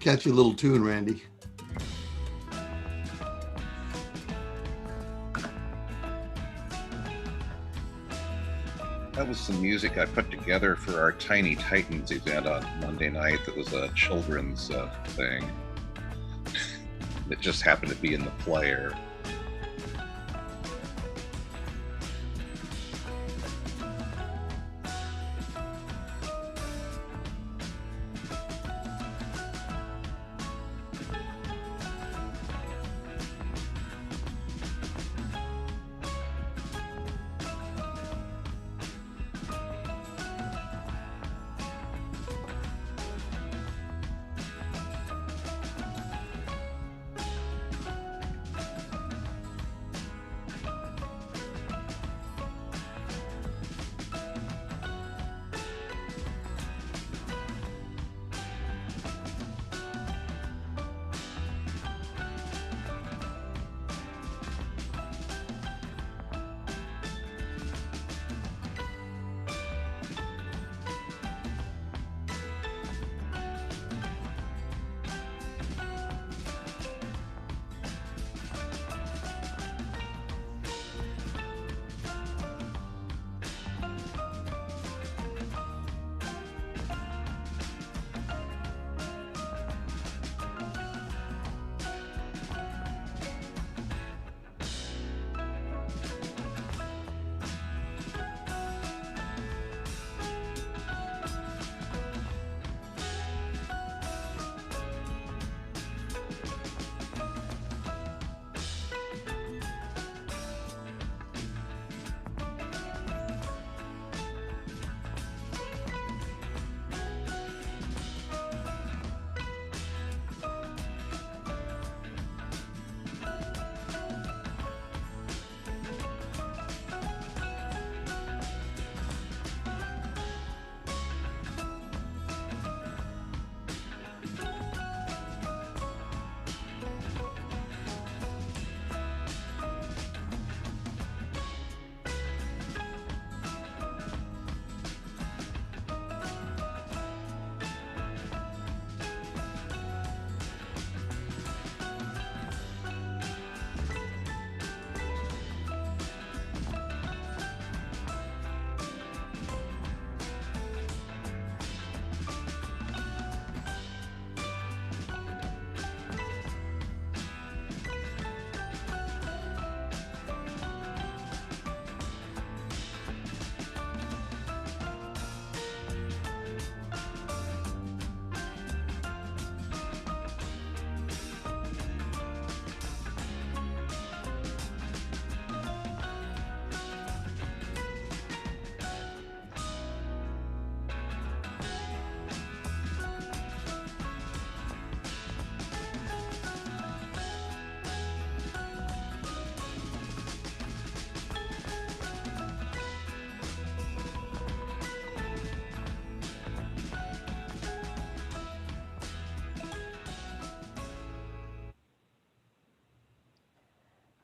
Catchy little tune, Randy. That was some music I put together for our Tiny Titans event on Monday night. That was a children's thing. It just happened to be in the player.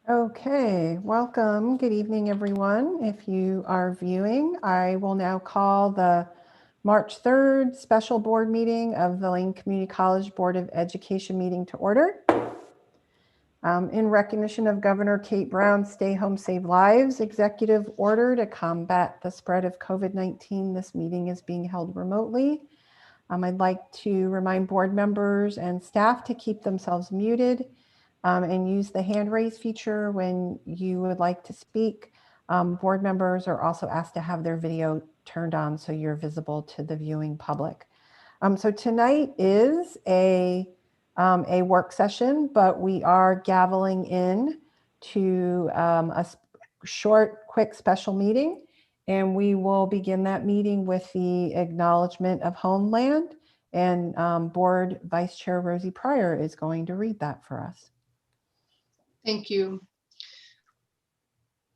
Okay, welcome. Good evening, everyone. If you are viewing, I will now call the March 3rd special board meeting of the Lane Community College Board of Education meeting to order. In recognition of Governor Kate Brown's Stay Home, Save Lives executive order to combat the spread of COVID-19, this meeting is being held remotely. I'd like to remind board members and staff to keep themselves muted and use the hand raise feature when you would like to speak. Board members are also asked to have their video turned on so you're visible to the viewing public. So tonight is a work session, but we are gaveling in to a short, quick special meeting. And we will begin that meeting with the acknowledgement of Homeland, and Board Vice Chair Rosie Pryor is going to read that for us. Thank you.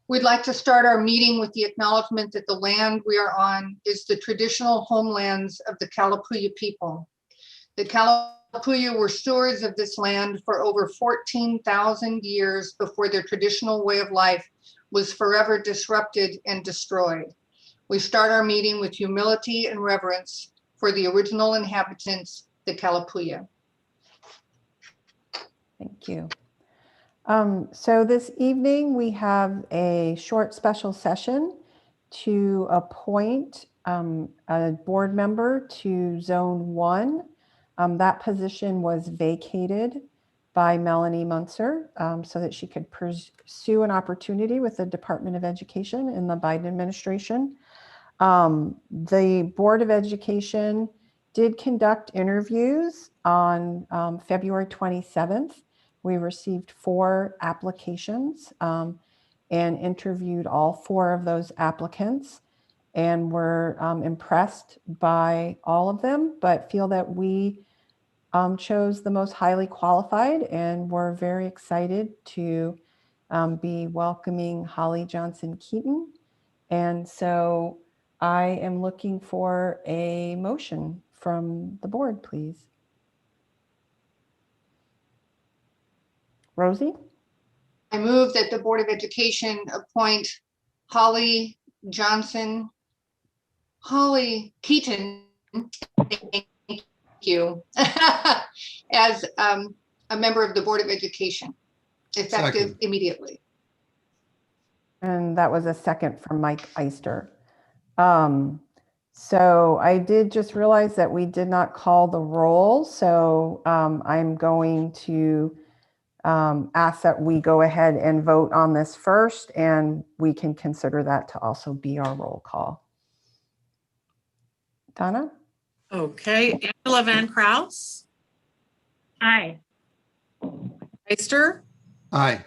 We'd like to start our meeting with the acknowledgement that the land we are on is the traditional homelands of the Kalapuya people. The Kalapuya were stewards of this land for over 14,000 years before their traditional way of life was forever disrupted and destroyed. We start our meeting with humility and reverence for the original inhabitants, the Kalapuya. Thank you. So this evening we have a short special session to appoint a board member to Zone 1. That position was vacated by Melanie Munzer so that she could pursue an opportunity with the Department of Education in the Biden administration. The Board of Education did conduct interviews on February 27th. We received 4 applications and interviewed all 4 of those applicants, and were impressed by all of them, but feel that we chose the most highly qualified, and we're very excited to be welcoming Holly Johnson Keaton. And so I am looking for a motion from the board, please. Rosie? I move that the Board of Education appoint Holly Keaton, thank you, as a member of the Board of Education, effective Second. immediately. And that was a second from Mike Eister. So I did just realize that we did not call the roll. So I'm going to ask that we go ahead and vote on this first, and we can consider that to also be our roll call. Donna? Okay, Angela Van Kraus, Aye. Eister, Aye.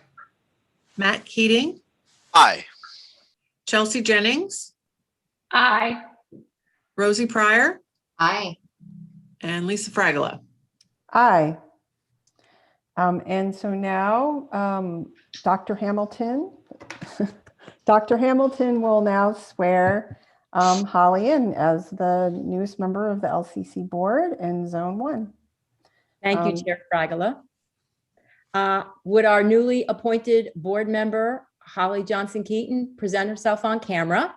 Matt Keating, Aye. Chelsea Jennings, Aye. Rosie Pryor, Aye. and Lisa Fragola. Aye. And so now Dr. Hamilton, Dr. Hamilton will now swear Holly in as the newest member of the LCC board in Zone 1. Thank you, Chair Fragola. Would our newly appointed board member, Holly Johnson Keaton, present herself on camera?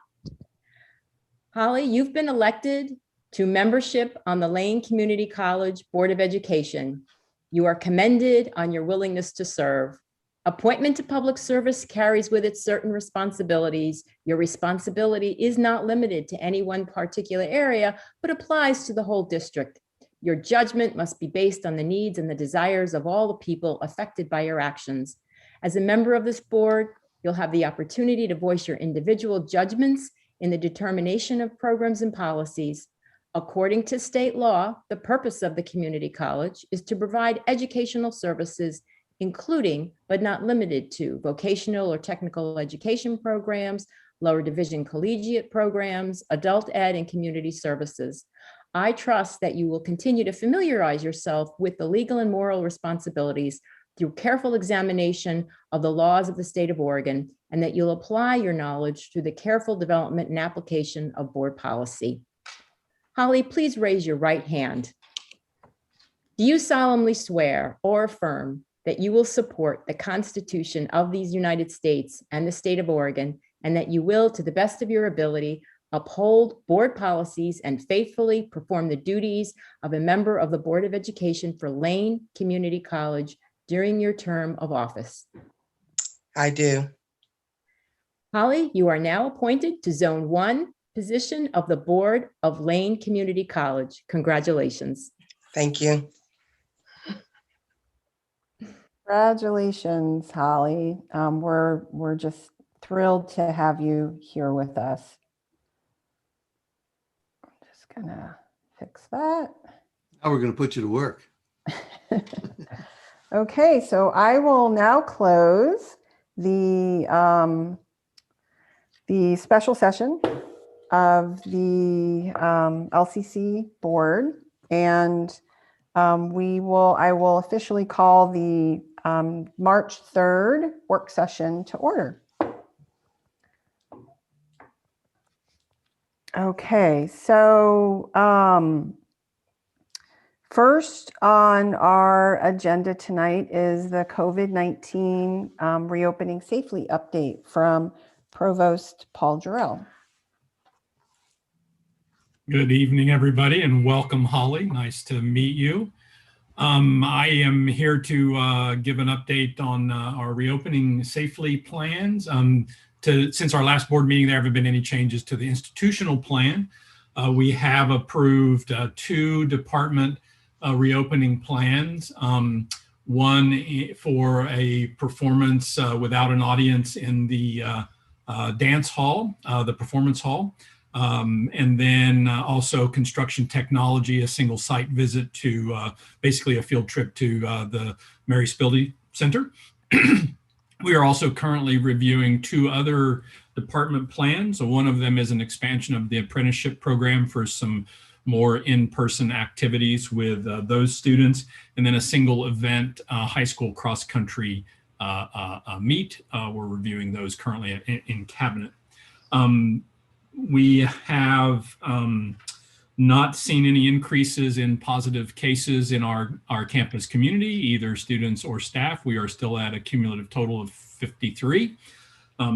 Holly, you've been elected to membership on the Lane Community College Board of Education. You are commended on your willingness to serve. Appointment to public service carries with it certain responsibilities. Your responsibility is not limited to any one particular area, but applies to the whole district. Your judgment must be based on the needs and the desires of all the people affected by your actions. As a member of this board, you'll have the opportunity to voice your individual judgments in the determination of programs and policies. According to state law, the purpose of the community college is to provide educational services, including but not limited to vocational or technical education programs, lower division collegiate programs, adult ed, and community services. I trust that you will continue to familiarize yourself with the legal and moral responsibilities through careful examination of the laws of the state of Oregon, and that you'll apply your knowledge through the careful development and application of board policy. Holly, please raise your right hand. Do you solemnly swear or affirm that you will support the Constitution of these United States and the state of Oregon, and that you will, to the best of your ability, uphold board policies and faithfully perform the duties of a member of the Board of Education for Lane Community College during your term of office? I do. Holly, you are now appointed to Zone 1 position of the Board of Lane Community College. Congratulations. Thank you. Congratulations, Holly. We're just thrilled to have you here with us. I'm just gonna fix that. Now we're going to put you to work. Okay, so I will now close the special session of the LCC board, and I will officially call the March 3rd work session to order. Okay, so first on our agenda tonight is the COVID-19 reopening safely update from Provost Paul Jarrell. Good evening, everybody, and welcome, Holly. Nice to meet you. I am here to give an update on our reopening safely plans. Since our last board meeting, there haven't been any changes to the institutional plan. We have approved 2 department reopening plans. One for a performance without an audience in the dance hall, the performance hall. And then also construction technology, a single site visit to basically a field trip to the Mary Spildy Center. We are also currently reviewing 2 other department plans. So one of them is an expansion of the apprenticeship program for some more in-person activities with those students, and then a single event high school cross-country meet. We're reviewing those currently in cabinet. We have not seen any increases in positive cases in our campus community, either students or staff. We are still at a cumulative total of 53.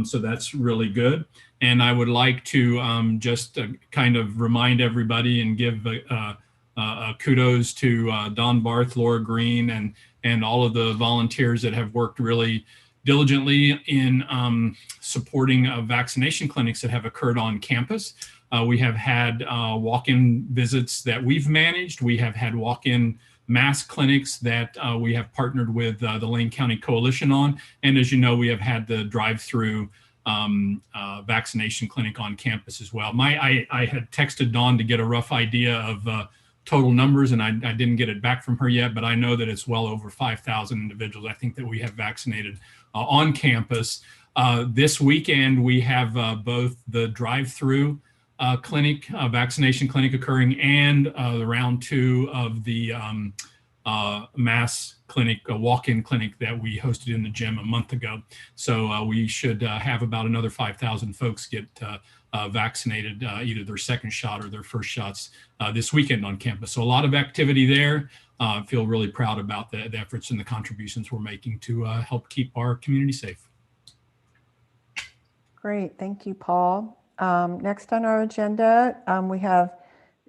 So that's really good. And I would like to just kind of remind everybody and give kudos to Don Barth, Laura Green, and all of the volunteers that have worked really diligently in supporting vaccination clinics that have occurred on campus. We have had walk-in visits that we've managed. We have had walk-in mass clinics that we have partnered with the Lane County Coalition on. And as you know, we have had the drive-through vaccination clinic on campus as well. I had texted Dawn to get a rough idea of total numbers, and I didn't get it back from her yet, but I know that it's well over 5,000 individuals I think that we have vaccinated on campus. This weekend, we have both the drive-through clinic, vaccination clinic occurring, and the round 2 of the mass clinic, a walk-in clinic that we hosted in the gym a month ago. So we should have about another 5,000 folks get vaccinated, either their second shot or their first shots this weekend on campus. So a lot of activity there. I feel really proud about the efforts and the contributions we're making to help keep our community safe. Great, thank you, Paul. Next on our agenda, we have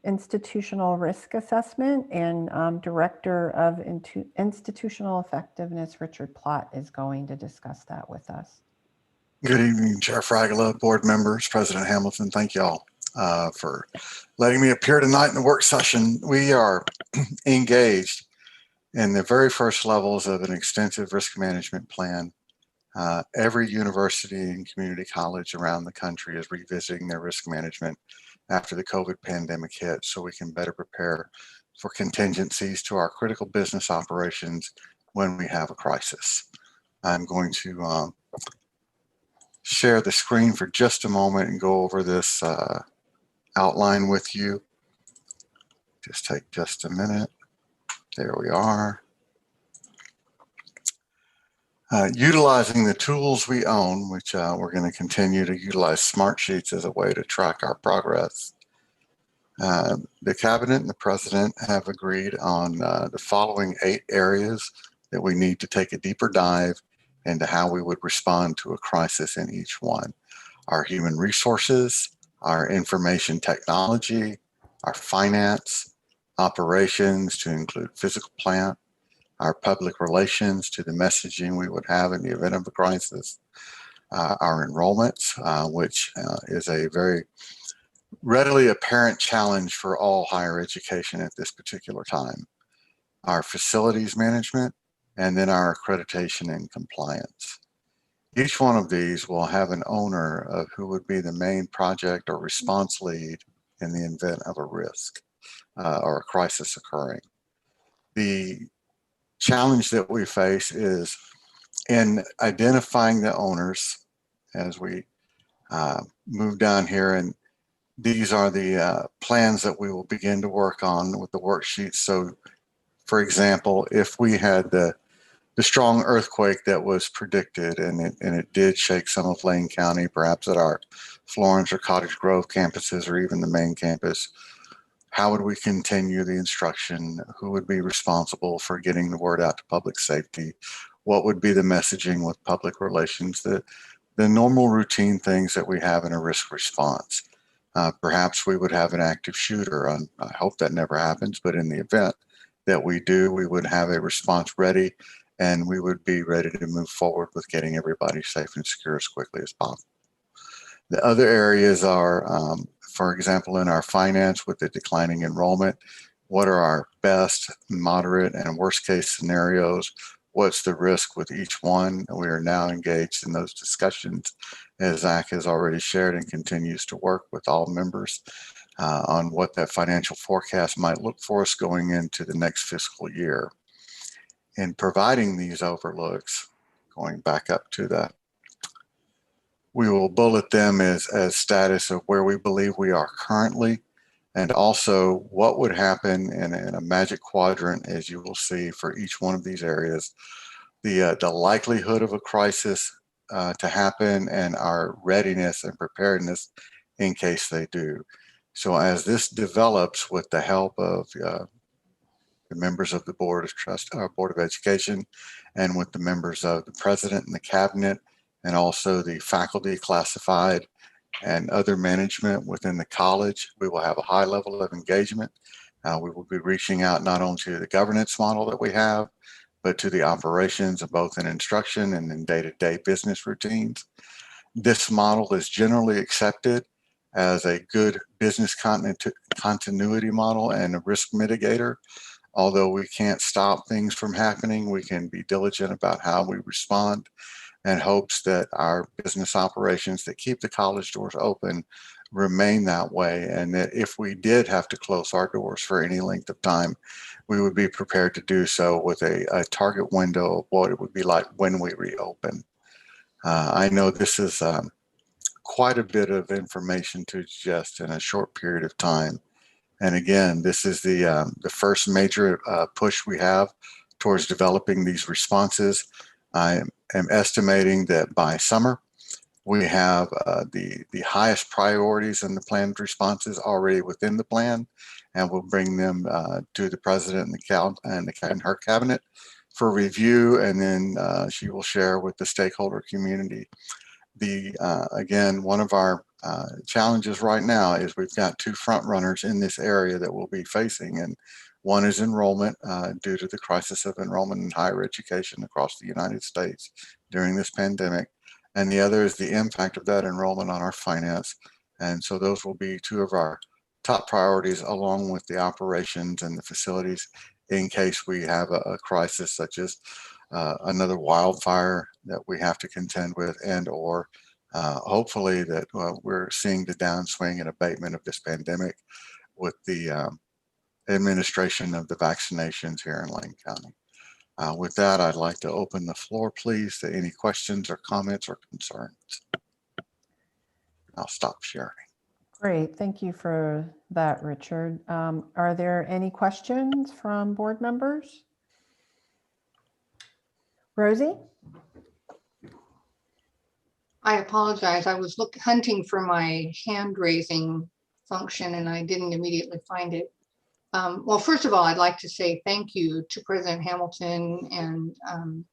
institutional risk assessment, and Director of Institutional Effectiveness, Richard Plott, is going to discuss that with us. Good evening, Chair Fragala, board members, President Hamilton. Thank y'all for letting me appear tonight in the work session. We are engaged in the very first levels of an extensive risk management plan. Every university and community college around the country is revisiting their risk management after the COVID pandemic hit, so we can better prepare for contingencies to our critical business operations when we have a crisis. I'm going to share the screen for just a moment and go over this outline with you. Just take just a minute. There we are. Utilizing the tools we own, which we're going to continue to utilize Smartsheets as a way to track our progress. The cabinet and the president have agreed on the following 8 areas that we need to take a deeper dive into how we would respond to a crisis in each one. Our human resources, our information technology, our finance, operations to include physical plant, our public relations to the messaging we would have in the event of a crisis, our enrollments, which is a very readily apparent challenge for all higher education at this particular time, our facilities management, and then our accreditation and compliance. Each one of these will have an owner of who would be the main project or response lead in the event of a risk or a crisis occurring. The challenge that we face is in identifying the owners as we move down here, and these are the plans that we will begin to work on with the worksheets. So for example, if we had the strong earthquake that was predicted and it did shake some of Lane County, perhaps at our Florence or Cottage Grove campuses or even the main campus, how would we continue the instruction? Who would be responsible for getting the word out to public safety? What would be the messaging with public relations? The normal routine things that we have in a risk response. Perhaps we would have an active shooter. I hope that never happens, but in the event that we do, we would have a response ready, and we would be ready to move forward with getting everybody safe and secure as quickly as possible. The other areas are, for example, in our finance with the declining enrollment, what are our best, moderate, and worst case scenarios? What's the risk with each one? We are now engaged in those discussions, as Zach has already shared, and continues to work with all members on what that financial forecast might look for us going into the next fiscal year. In providing these overlooks, going back up to that, we will bullet them as status of where we believe we are currently, and also what would happen in a magic quadrant, as you will see for each one of these areas, the likelihood of a crisis to happen and our readiness and preparedness in case they do. So as this develops with the help of the members of the Board of Trust, Board of Education, and with the members of the President and the Cabinet, and also the faculty classified and other management within the college, we will have a high level of engagement. We will be reaching out not only to the governance model that we have, but to the operations of both in instruction and in day-to-day business routines. This model is generally accepted as a good business continuity model and a risk mitigator. Although we can't stop things from happening, we can be diligent about how we respond, and hopes that our business operations that keep the college doors open remain that way, and that if we did have to close our doors for any length of time, we would be prepared to do so with a target window of what it would be like when we reopen. I know this is quite a bit of information to digest in a short period of time. And again, this is the first major push we have towards developing these responses. I am estimating that by summer, we have the highest priorities in the planned responses already within the plan, and we'll bring them to the President and her cabinet for review, and then she will share with the stakeholder community. Again, one of our challenges right now is we've got two front runners in this area that we'll be facing, and one is enrollment due to the crisis of enrollment in higher education across the United States during this pandemic. And the other is the impact of that enrollment on our finance. And so those will be two of our top priorities, along with the operations and the facilities in case we have a crisis such as another wildfire that we have to contend with, and or hopefully that we're seeing the downswing and abatement of this pandemic with the administration of the vaccinations here in Lane County. With that, I'd like to open the floor, please, to any questions or comments or concerns. I'll stop sharing. Great, thank you for that, Richard. Are there any questions from board members? Rosie? I apologize. I was hunting for my hand raising function and I didn't immediately find it. Well, first of all, I'd like to say thank you to President Hamilton and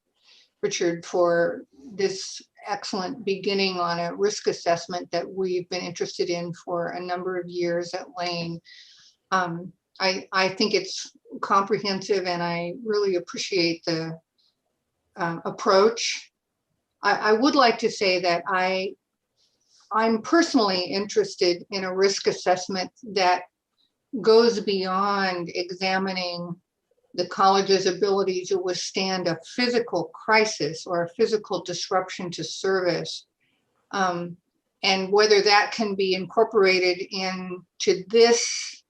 Richard for this excellent beginning on a risk assessment that we've been interested in for a number of years at Lane. I think it's comprehensive and I really appreciate the approach. I would like to say that I'm personally interested in a risk assessment that goes beyond examining the college's ability to withstand a physical crisis or a physical disruption to service, and whether that can be incorporated into this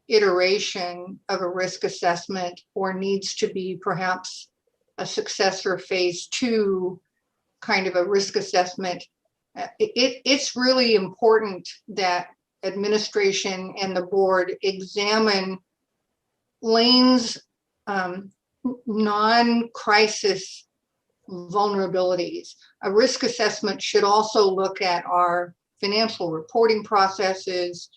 iteration of a risk assessment or needs to be perhaps a successor phase 2 kind of a risk assessment. It's really important that administration and the board examine Lane's non-crisis vulnerabilities. A risk assessment should also look at our financial reporting processes,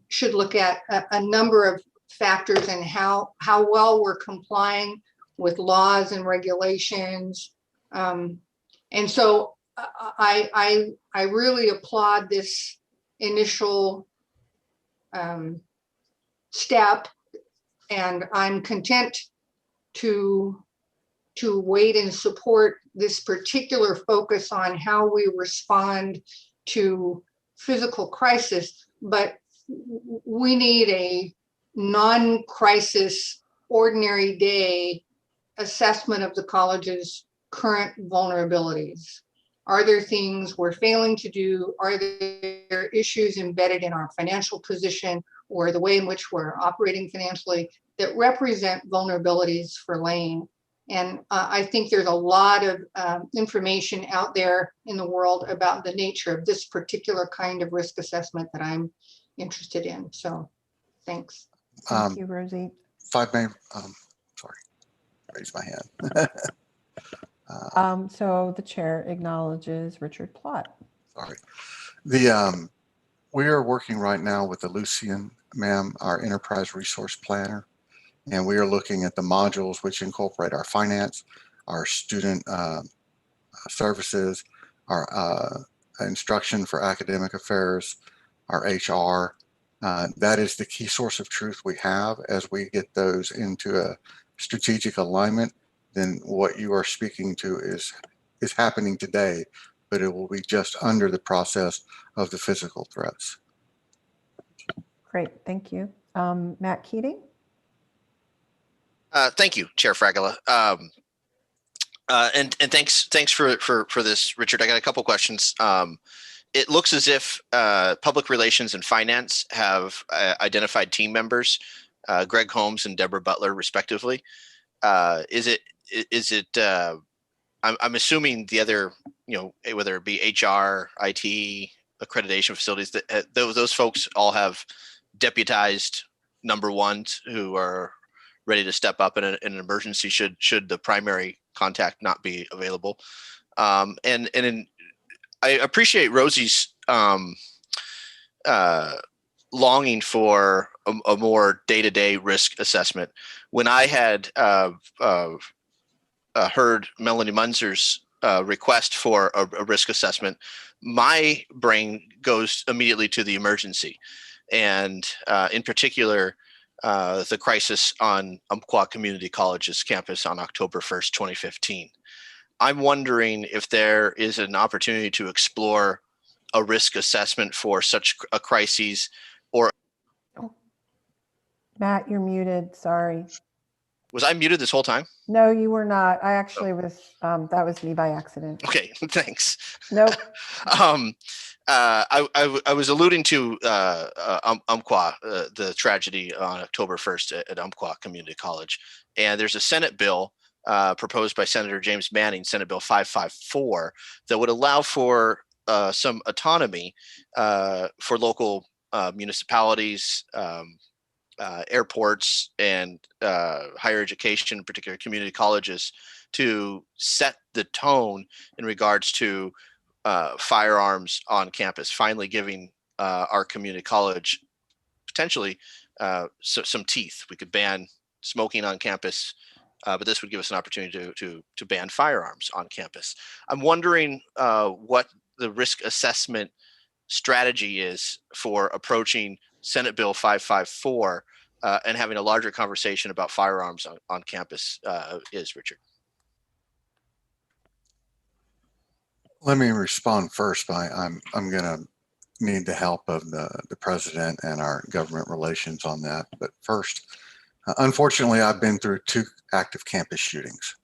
should look at a number of factors and how well we're complying with laws and regulations. And so I really applaud this initial step And I'm content to wait and support this particular focus on how we respond to physical crisis, but we need a non-crisis, ordinary day assessment of the college's current vulnerabilities. Are there things we're failing to do? Are there issues embedded in our financial position or the way in which we're operating financially that represent vulnerabilities for Lane? And I think there's a lot of information out there in the world about the nature of this particular kind of risk assessment that I'm interested in. So thanks. Thank you, Rosie. If I may, sorry, raise my hand. So the chair acknowledges Richard Plott. Sorry. We are working right now with the Lucian, ma'am, our enterprise resource planner, and we are looking at the modules which incorporate our finance, our student services, our instruction for academic affairs, our HR. That is the key source of truth we have. As we get those into a strategic alignment, then what you are speaking to is happening today, but it will be just under the process of the physical threats. Great, thank you. Matt Keating? Thank you, Chair Fragala. And thanks for this, Richard. I got a couple questions. It looks as if public relations and finance have identified team members, Greg Holmes and Deborah Butler, respectively. Is it? I'm assuming the other, whether it be HR, IT, accreditation facilities, that those folks all have deputized number ones who are ready to step up in an emergency should the primary contact not be available. And I appreciate Rosie's longing for a more day-to-day risk assessment. When I had heard Melanie Munzer's request for a risk assessment, my brain goes immediately to the emergency, and in particular, the crisis on Umpqua Community College's campus on October 1st, 2015. I'm wondering if there is an opportunity to explore a risk assessment for such a crisis, or... Matt, you're muted, sorry. Was I muted this whole time? No, you were not. I actually was, that was me by accident. Okay, thanks. Nope. I was alluding to Umpqua, the tragedy on October 1st at Umpqua Community College. And there's a Senate bill proposed by Senator James Manning, Senate Bill 554, that would allow for some autonomy for local municipalities, airports, and higher education, particularly community colleges, to set the tone in regards to firearms on campus, finally giving our community college potentially some teeth. We could ban smoking on campus, but this would give us an opportunity to ban firearms on campus. I'm wondering what the risk assessment strategy is for approaching Senate Bill 554 and having a larger conversation about firearms on campus is, Richard. Let me respond first by I'm going to need the help of the president and our government relations on that. But first, unfortunately, I've been through 2 active campus shootings.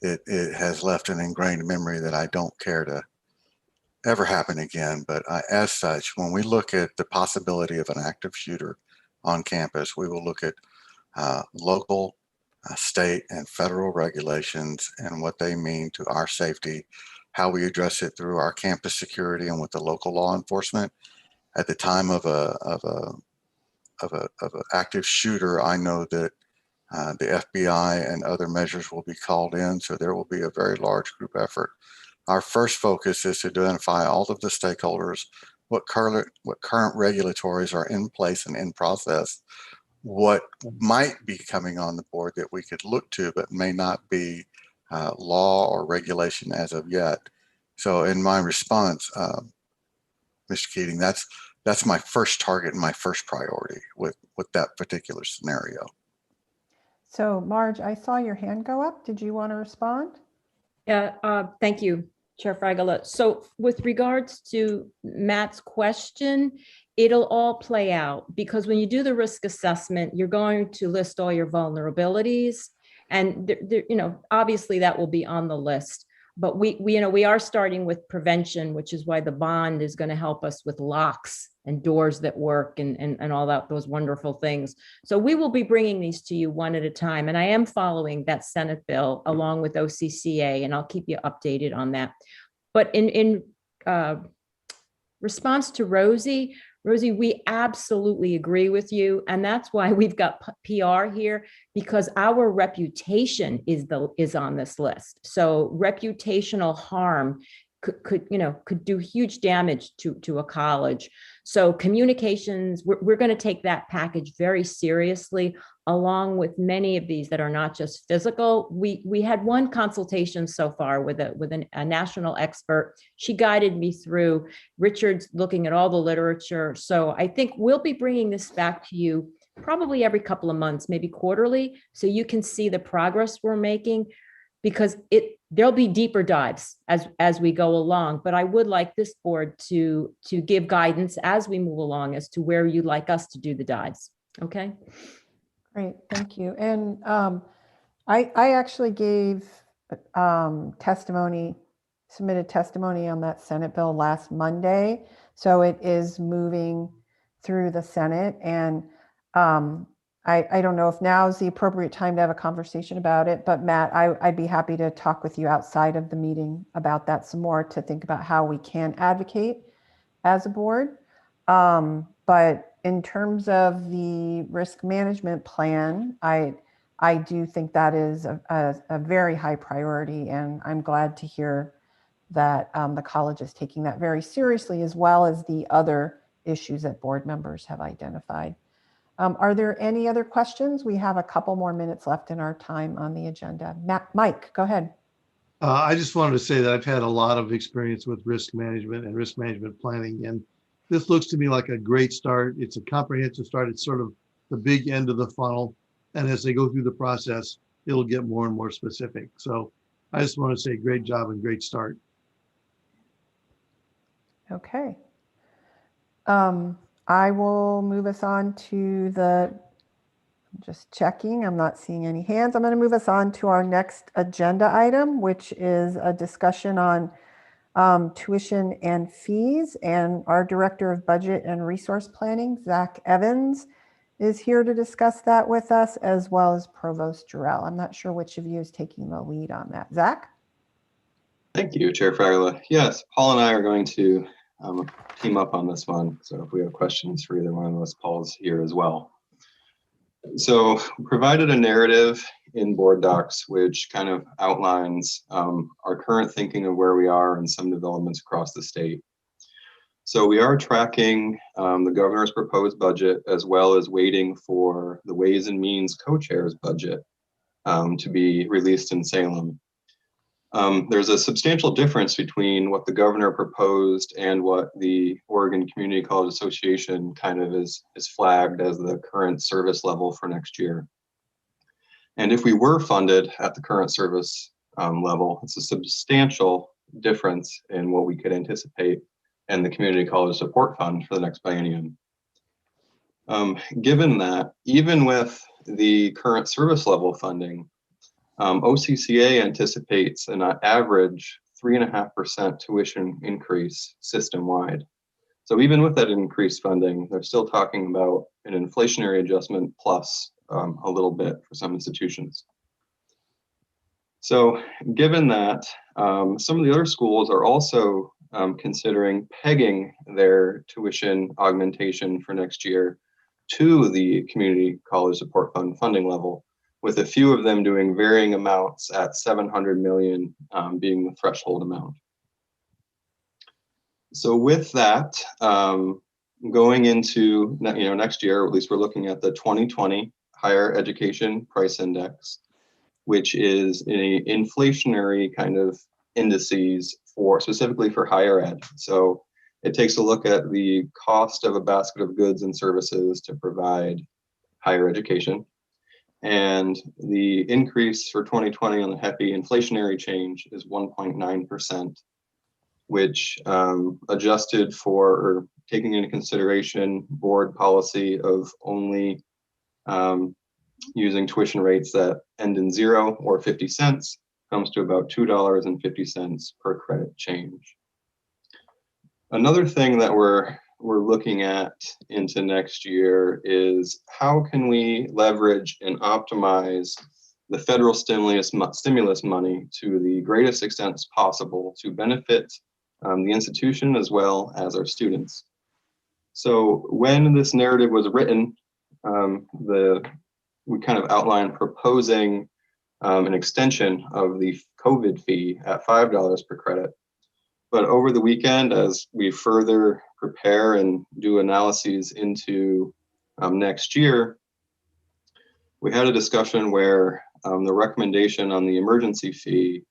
It has left an ingrained memory that I don't care to ever happen again. But as such, when we look at the possibility of an active shooter on campus, we will look at local, state, and federal regulations and what they mean to our safety, how we address it through our campus security and with the local law enforcement. At the time of an active shooter, I know that the FBI and other measures will be called in, so there will be a very large group effort. Our first focus is to identify all of the stakeholders, what current regulatories are in place and in process, what might be coming on the board that we could look to but may not be law or regulation as of yet. So in my response, Mr. Keating, that's that's my first target and my first priority with that particular scenario. So Marge, I saw your hand go up. Did you want to respond? Yeah, thank you, Chair Fragala. So with regards to Matt's question, it'll all play out because when you do the risk assessment, you're going to list all your vulnerabilities, and obviously that will be on the list. But we are starting with prevention, which is why the bond is going to help us with locks and doors that work and all those wonderful things. So we will be bringing these to you one at a time. And I am following that Senate bill along with OCCA, and I'll keep you updated on that. But in response to Rosie, we absolutely agree with you. And that's why we've got PR here, because our reputation is on this list. So reputational harm could do huge damage to a college. So communications, we're going to take that package very seriously, along with many of these that are not just physical. We had one consultation so far with a national expert. She guided me through. Richard's looking at all the literature. So I think we'll be bringing this back to you probably every couple of months, maybe quarterly, so you can see the progress we're making, because there'll be deeper dives as we go along. But I would like this board to give guidance as we move along as to where you'd like us to do the dives. Okay. Great, thank you. And I actually gave submitted testimony on that Senate bill last Monday. So it is moving through the Senate. And I don't know if now is the appropriate time to have a conversation about it, but Matt, I'd be happy to talk with you outside of the meeting about that some more, to think about how we can advocate as a board. But in terms of the risk management plan, I do think that is a very high priority, and I'm glad to hear that the college is taking that very seriously, as well as the other issues that board members have identified. Are there any other questions? We have a couple more minutes left in our time on the agenda. Mike, go ahead. I just wanted to say that I've had a lot of experience with risk management and risk management planning, and this looks to me like a great start. It's a comprehensive start. It's sort of the big end of the funnel. And as they go through the process, it'll get more and more specific. So I just want to say great job and great start. Okay. I will move us on to just checking, I'm not seeing any hands. I'm going to move us on to our next agenda item, which is a discussion on tuition and fees. And our Director of Budget and Resource Planning, Zach Evans, is here to discuss that with us, as well as Provost Jarrell. I'm not sure which of you is taking the lead on that. Zach? Thank you, Chair Fragala. Yes, Paul and I are going to team up on this one. So if we have questions for either one of us, Paul's here as well. So we provided a narrative in board docs, which kind of outlines our current thinking of where we are and some developments across the state. So we are tracking the governor's proposed budget, as well as waiting for the Ways and Means co-chair's budget to be released in Salem. There's a substantial difference between what the governor proposed and what the Oregon Community College Association kind of is flagged as the current service level for next year. And if we were funded at the current service level, it's a substantial difference in what we could anticipate in the Community College Support Fund for the next biennium. Given that, even with the current service level funding, OCCA anticipates an average 3.5% tuition increase system-wide. So even with that increased funding, they're still talking about an inflationary adjustment plus a little bit for some institutions. So given that, some of the other schools are also considering pegging their tuition augmentation for next year to the Community College Support Fund funding level, with a few of them doing varying amounts at $700 million being the threshold amount. So with that, going into next year, or at least we're looking at the 2020 Higher Education Price Index, which is an inflationary kind of indices for specifically for higher ed. So It takes a look at the cost of a basket of goods and services to provide higher education. And the increase for 2020 on the HEPI inflationary change is 1.9%, which adjusted for or taking into consideration board policy of only using tuition rates that end in 0 or 50 cents, comes to about $2.50 per credit change. Another thing that we're looking at into next year is how can we leverage and optimize the federal stimulus money to the greatest extent possible to benefit the institution as well as our students. So when this narrative was written, we kind of outlined proposing an extension of the COVID fee at $5 per credit. But over the weekend, as we further prepare and do analyses into next year, we had a discussion where the recommendation on the emergency fee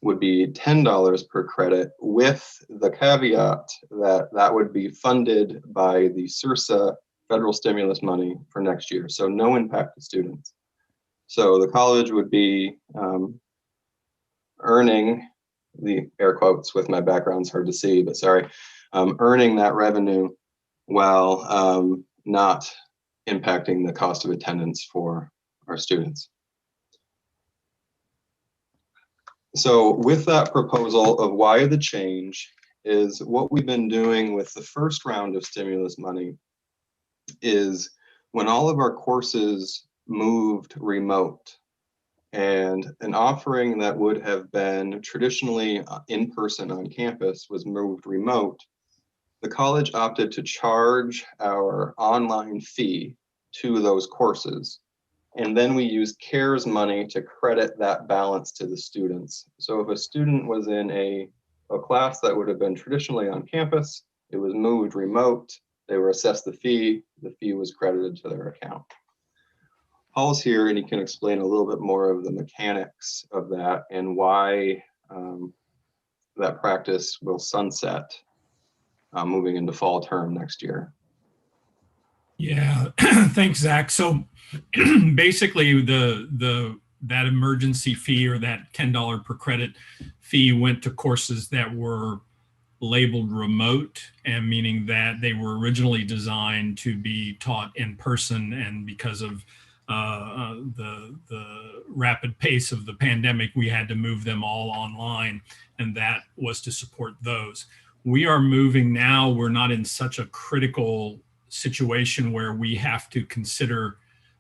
would be $10 per credit, with the caveat that that would be funded by the SRSA federal stimulus money for next year, so no impact to students. So the college would be earning, the air quotes with my background's hard to see, but sorry, earning that revenue while not impacting the cost of attendance for our students. So with that proposal of why the change is what we've been doing with the first round of stimulus money is when all of our courses moved remote, and an offering that would have been traditionally in person on campus was moved remote, the college opted to charge our online fee to those courses. And then we used CARES money to credit that balance to the students. So if a student was in a class that would have been traditionally on campus, it was moved remote, they were assessed the fee was credited to their account. Paul's here and he can explain a little bit more of the mechanics of that and why that practice will sunset moving into fall term next year. Yeah, thanks, Zach. So basically that emergency fee or that $10 per credit fee went to courses that were labeled remote, and meaning that they were originally designed to be taught in person, and because of the rapid pace of the pandemic, we had to move them all online, and that was to support those. We are moving now, we're not in such a critical situation where we have to consider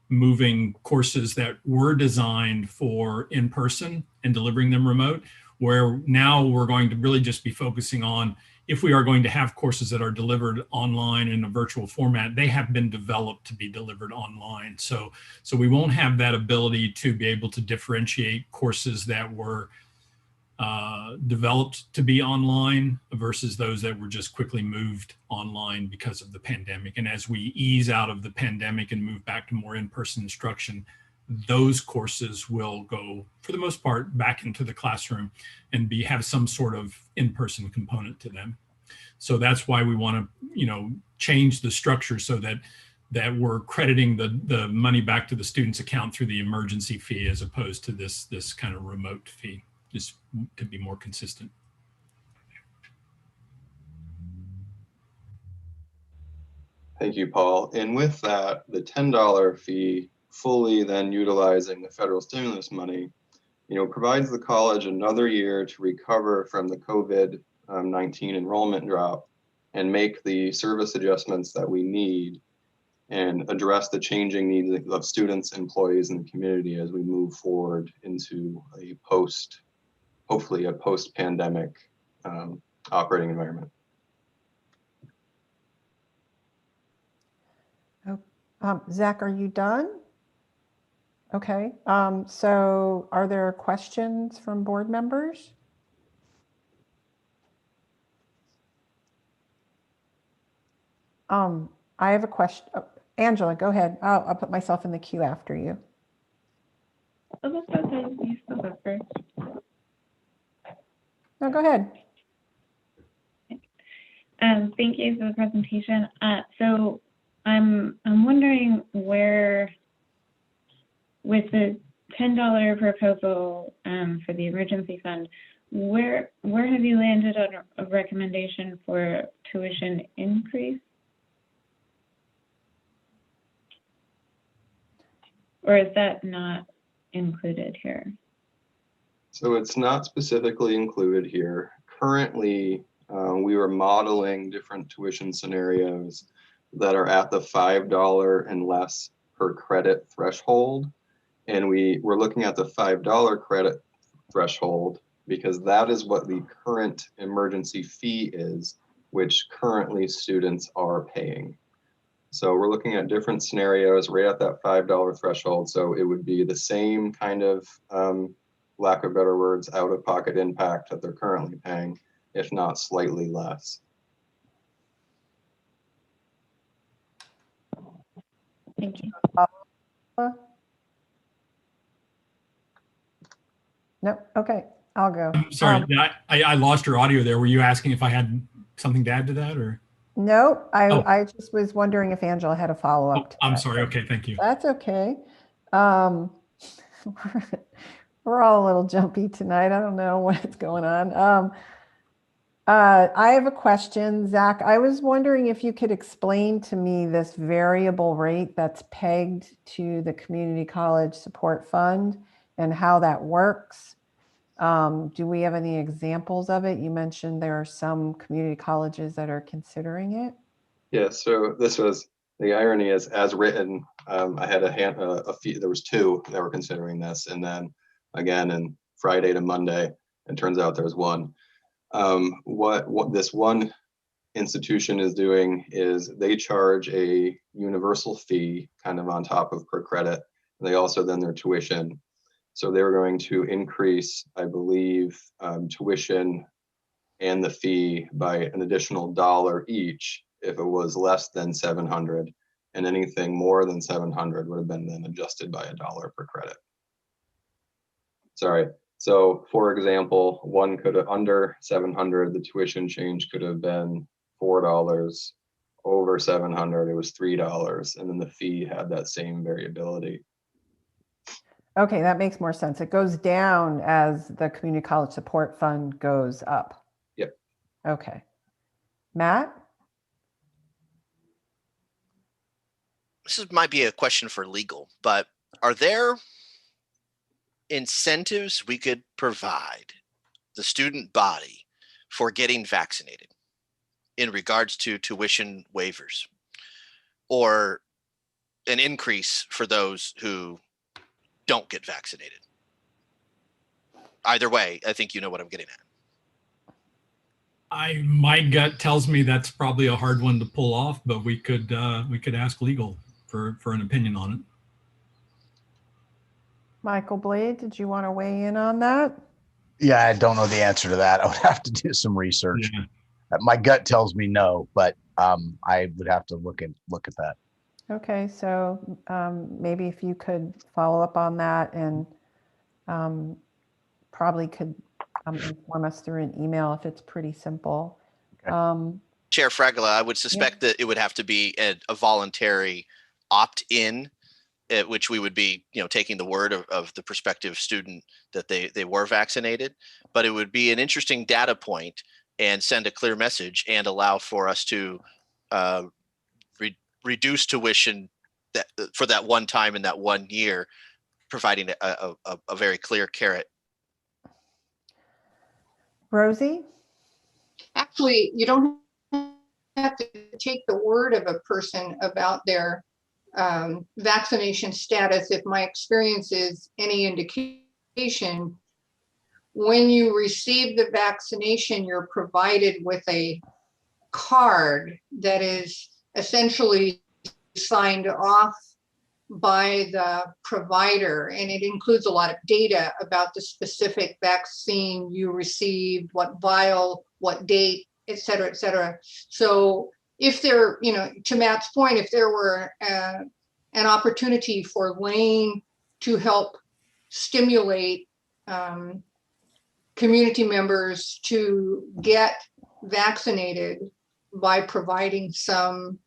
moving courses that were designed for in-person and delivering them remote, where now we're going to really just be focusing on, if we are going to have courses that are delivered online in a virtual format, they have been developed to be delivered online. So we won't have that ability to be able to differentiate courses that were developed to be online versus those that were just quickly moved online because of the pandemic. And as we ease out of the pandemic and move back to more in-person instruction, those courses will go, for the most part, back into the classroom and have some sort of in-person component to them. So that's why we want to, change the structure so that we're crediting the money back to the student's account through the emergency fee as opposed to this kind of remote fee, just to be more consistent. Thank you, Paul. And with that, the $10 fee, fully then utilizing the federal stimulus money, provides the college another year to recover from the COVID-19 enrollment drop and make the service adjustments that we need and address the changing needs of students, employees, and the community as we move forward into hopefully a post-pandemic operating environment. Zach, are you done? Okay, so are there questions from board members? I have a question. Oh, Angela, go ahead. I'll put myself in the queue after you. Oh, that's okay. You still go first. No, go ahead. Thank you for the presentation. So I'm wondering where, with the $10 proposal for the emergency fund, where have you landed on a recommendation for tuition increase? Or is that not included here? So it's not specifically included here. Currently, we were modeling different tuition scenarios that are at the $5 and less per credit threshold. And we're looking at the $5 credit threshold because that is what the current emergency fee is, which currently students are paying. So we're looking at different scenarios right at that $5 threshold. So it would be the same kind of, lack of better words, out-of-pocket impact that they're currently paying, if not slightly less. Thank you. No, okay, I'll go. I'm sorry, I lost your audio there. Were you asking if I had something to add to that, or? No, Oh. I just was wondering if Angela had a follow-up. to I'm that. sorry. Okay, thank you. That's okay. We're all a little jumpy tonight. I don't know what's going on. I have a question, Zach. I was wondering if you could explain to me this variable rate that's pegged to the Community College Support Fund and how that works. Do we have any examples of it? You mentioned there are some community colleges that are considering it. Yeah, so this was, the irony is, as written, I had a few, there was two that were considering this, and then again, in Friday to Monday, it turns out there's one. What this one institution is doing is they charge a universal fee kind of on top of per credit. And they also then their tuition. So they were going to increase, I believe, tuition and the fee by an additional $1 each if it was less than 700, and anything more than 700 would have been then adjusted by $1 per credit. Sorry. So for example, one could have under 700, the tuition change could have been $4. Over 700, it was $3. And then the fee had that same variability. Okay, that makes more sense. It goes down as the Community College Support Fund goes up. Yep. Okay. Matt? Might be a question for legal, but are there incentives we could provide the student body for getting vaccinated in regards to tuition waivers, or an increase for those who don't get vaccinated? Either way, I think you know what I'm getting at. My gut tells me that's probably a hard one to pull off, but we could ask legal for an opinion on it. Michael Blade, did you want to weigh in on that? Yeah, I don't know the answer to that. I would have to do some research. Yeah. My gut tells me no, but I would have to look at that. Okay, so maybe if you could follow up on that, and probably could inform us through an email if it's pretty simple. Okay. Chair Fragola, I would suspect that it would have to be a voluntary opt-in, which we would be, taking the word of the prospective student that they were vaccinated. But it would be an interesting data point and send a clear message and allow for us to reduce tuition for that one time in that 1 year, providing a very clear carrot. Rosie? Actually, you don't have to take the word of a person about their vaccination status. If my experience is any indication, when you receive the vaccination, you're provided with a card that is essentially signed off by the provider, and it includes a lot of data about the specific vaccine you received, what vial, what date, et cetera, et cetera. So if there, to Matt's point, if there were an opportunity for Lane to help stimulate community members to get vaccinated, by providing some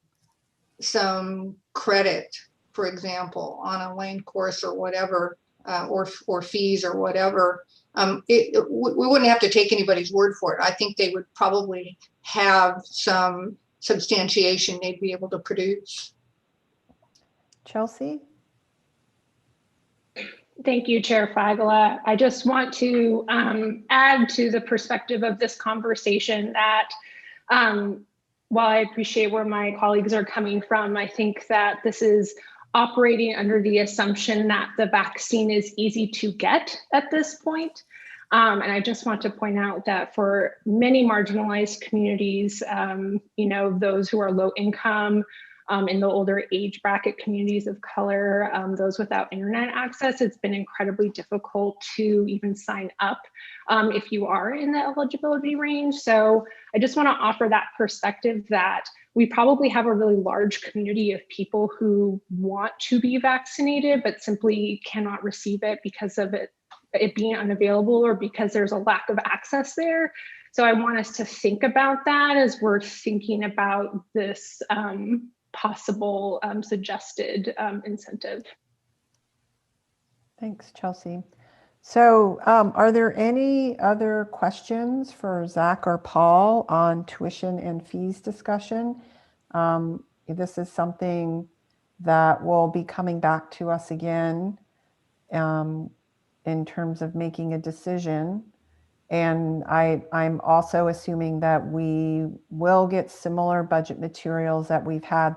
credit, for example, on a lane course or whatever, or fees or whatever. We wouldn't have to take anybody's word for it. I think they would probably have some substantiation they'd be able to produce. Chelsea? Thank you, Chair Fragala. I just want to add to the perspective of this conversation that while I appreciate where my colleagues are coming from, I think that this is operating under the assumption that the vaccine is easy to get at this point. And I just want to point out that for many marginalized communities, those who are low income, in the older age bracket communities of color, those without internet access, it's been incredibly difficult to even sign up if you are in the eligibility range. So I just want to offer that perspective that we probably have a really large community of people who want to be vaccinated, but simply cannot receive it because of it being unavailable or because there's a lack of access there. So I want us to think about that as we're thinking about this possible suggested incentive. Thanks, Chelsea. So are there any other questions for Zach or Paul on tuition and fees discussion? This is something that will be coming back to us again in terms of making a decision. And I'm also assuming that we will get similar budget materials that we've had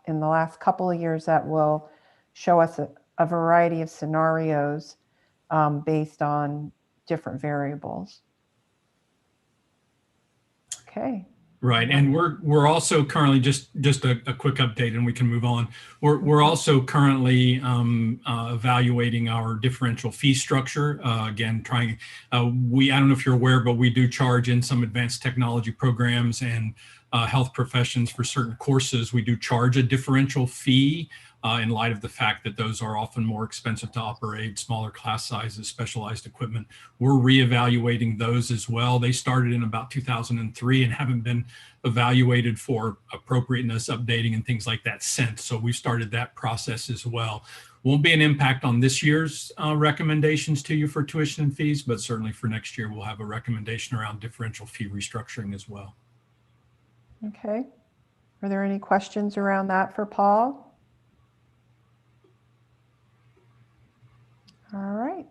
in the last couple of years that will show us a variety of scenarios based on different variables. Okay. Right, and we're also currently just a quick update, and we can move on. We're also currently evaluating our differential fee structure. Again, trying. I don't know if you're aware, but we do charge in some advanced technology programs and health professions for certain courses. We do charge a differential fee in light of the fact that those are often more expensive to operate, smaller class sizes, specialized equipment. We're reevaluating those as well. They started in about 2003 and haven't been evaluated for appropriateness, updating, and things like that since. So we've started that process as well. Won't be an impact on this year's recommendations to you for tuition and fees, but certainly for next year, we'll have a recommendation around differential fee restructuring as well. Okay. Are there any questions around that for Paul? All right.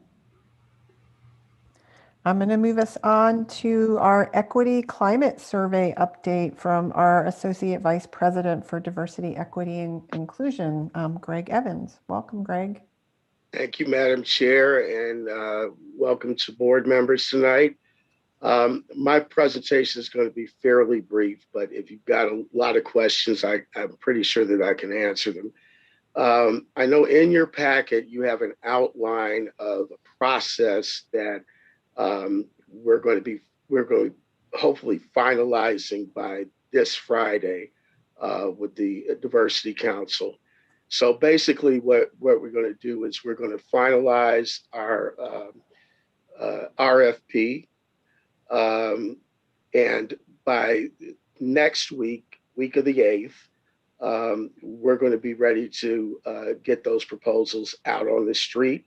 I'm going to move us on to our equity climate survey update from our Associate Vice President for Diversity, Equity, and Inclusion, Greg Evans. Welcome, Greg. Thank you, Madam Chair, and welcome to board members tonight. My presentation is going to be fairly brief, but if you've got a lot of questions, I'm pretty sure that I can answer them. I know in your packet, you have an outline of a process that we're going to hopefully finalizing by this Friday with the Diversity Council. So basically what we're going to do is we're going to finalize our RFP. And by next week of the 8th, we're going to be ready to get those proposals out on the street.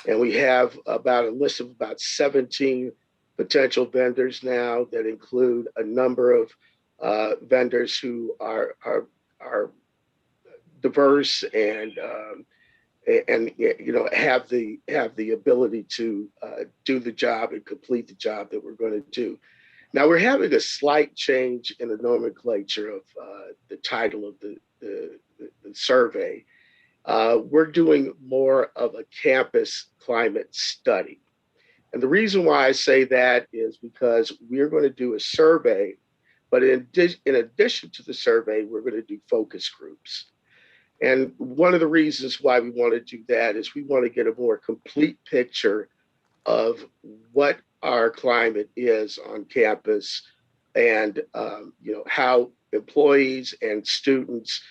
And we have about a list of about 17 potential vendors now that include a number of vendors who are diverse and have the ability to do the job and complete the job that we're going to do. Now we're having a slight change in the nomenclature of the title of the survey. We're doing more of a campus climate study. And the reason why I say that is because we're going to do a survey, but in addition to the survey, we're going to do focus groups. And one of the reasons why we want to do that is we want to get a more complete picture of what our climate is on campus and how employees and students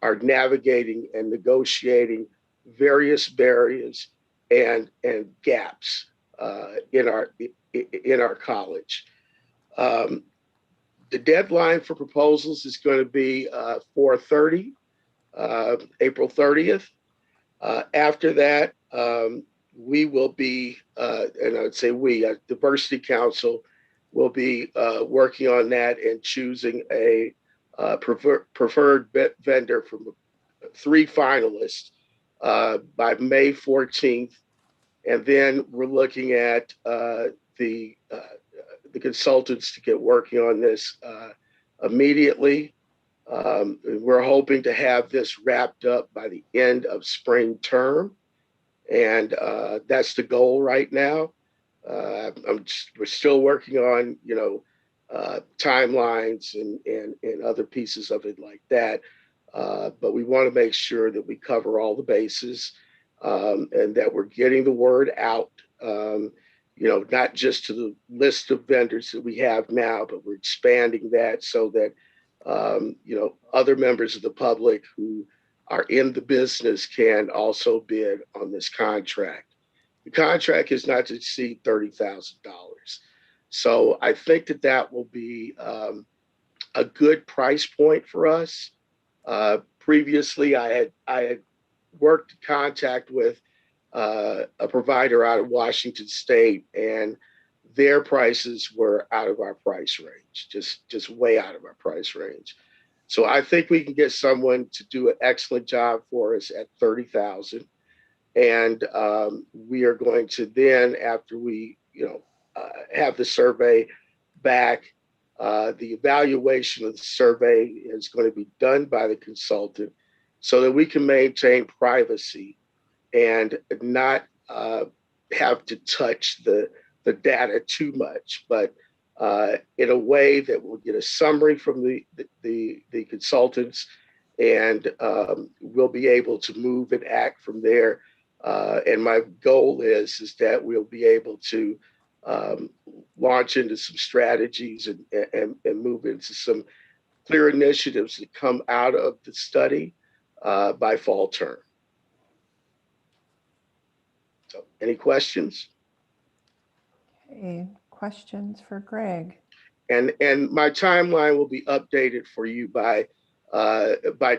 are navigating and negotiating various barriers and gaps in our college. The deadline for proposals is going to be 4:30, April 30th. After that, we will be, and I would say we, Diversity Council, will be working on that and choosing a preferred vendor from 3 finalists by May 14th. And then we're looking at the consultants to get working on this immediately. We're hoping to have this wrapped up by the end of spring term. And that's the goal right now. We're still working on, timelines and other pieces of it like that. But we want to make sure that we cover all the bases and that we're getting the word out, not just to the list of vendors that we have now, but we're expanding that so that, other members of the public who are in the business can also bid on this contract. The contract is not to exceed $30,000. So I think that will be a good price point for us. Previously, I had worked in contact with a provider out of Washington State, and their prices were out of our price range, just way out of our price range. So I think we can get someone to do an excellent job for us at $30,000. And we are going to then, after we, have the survey back, the evaluation of the survey is going to be done by the consultant so that we can maintain privacy and not have to touch the data too much, but in a way that will get a summary from the consultants, and we'll be able to move and act from there. And my goal is that we'll be able to launch into some strategies and move into some clear initiatives that come out of the study by fall term. So, any questions? Okay, questions for Greg? And my timeline will be updated for you by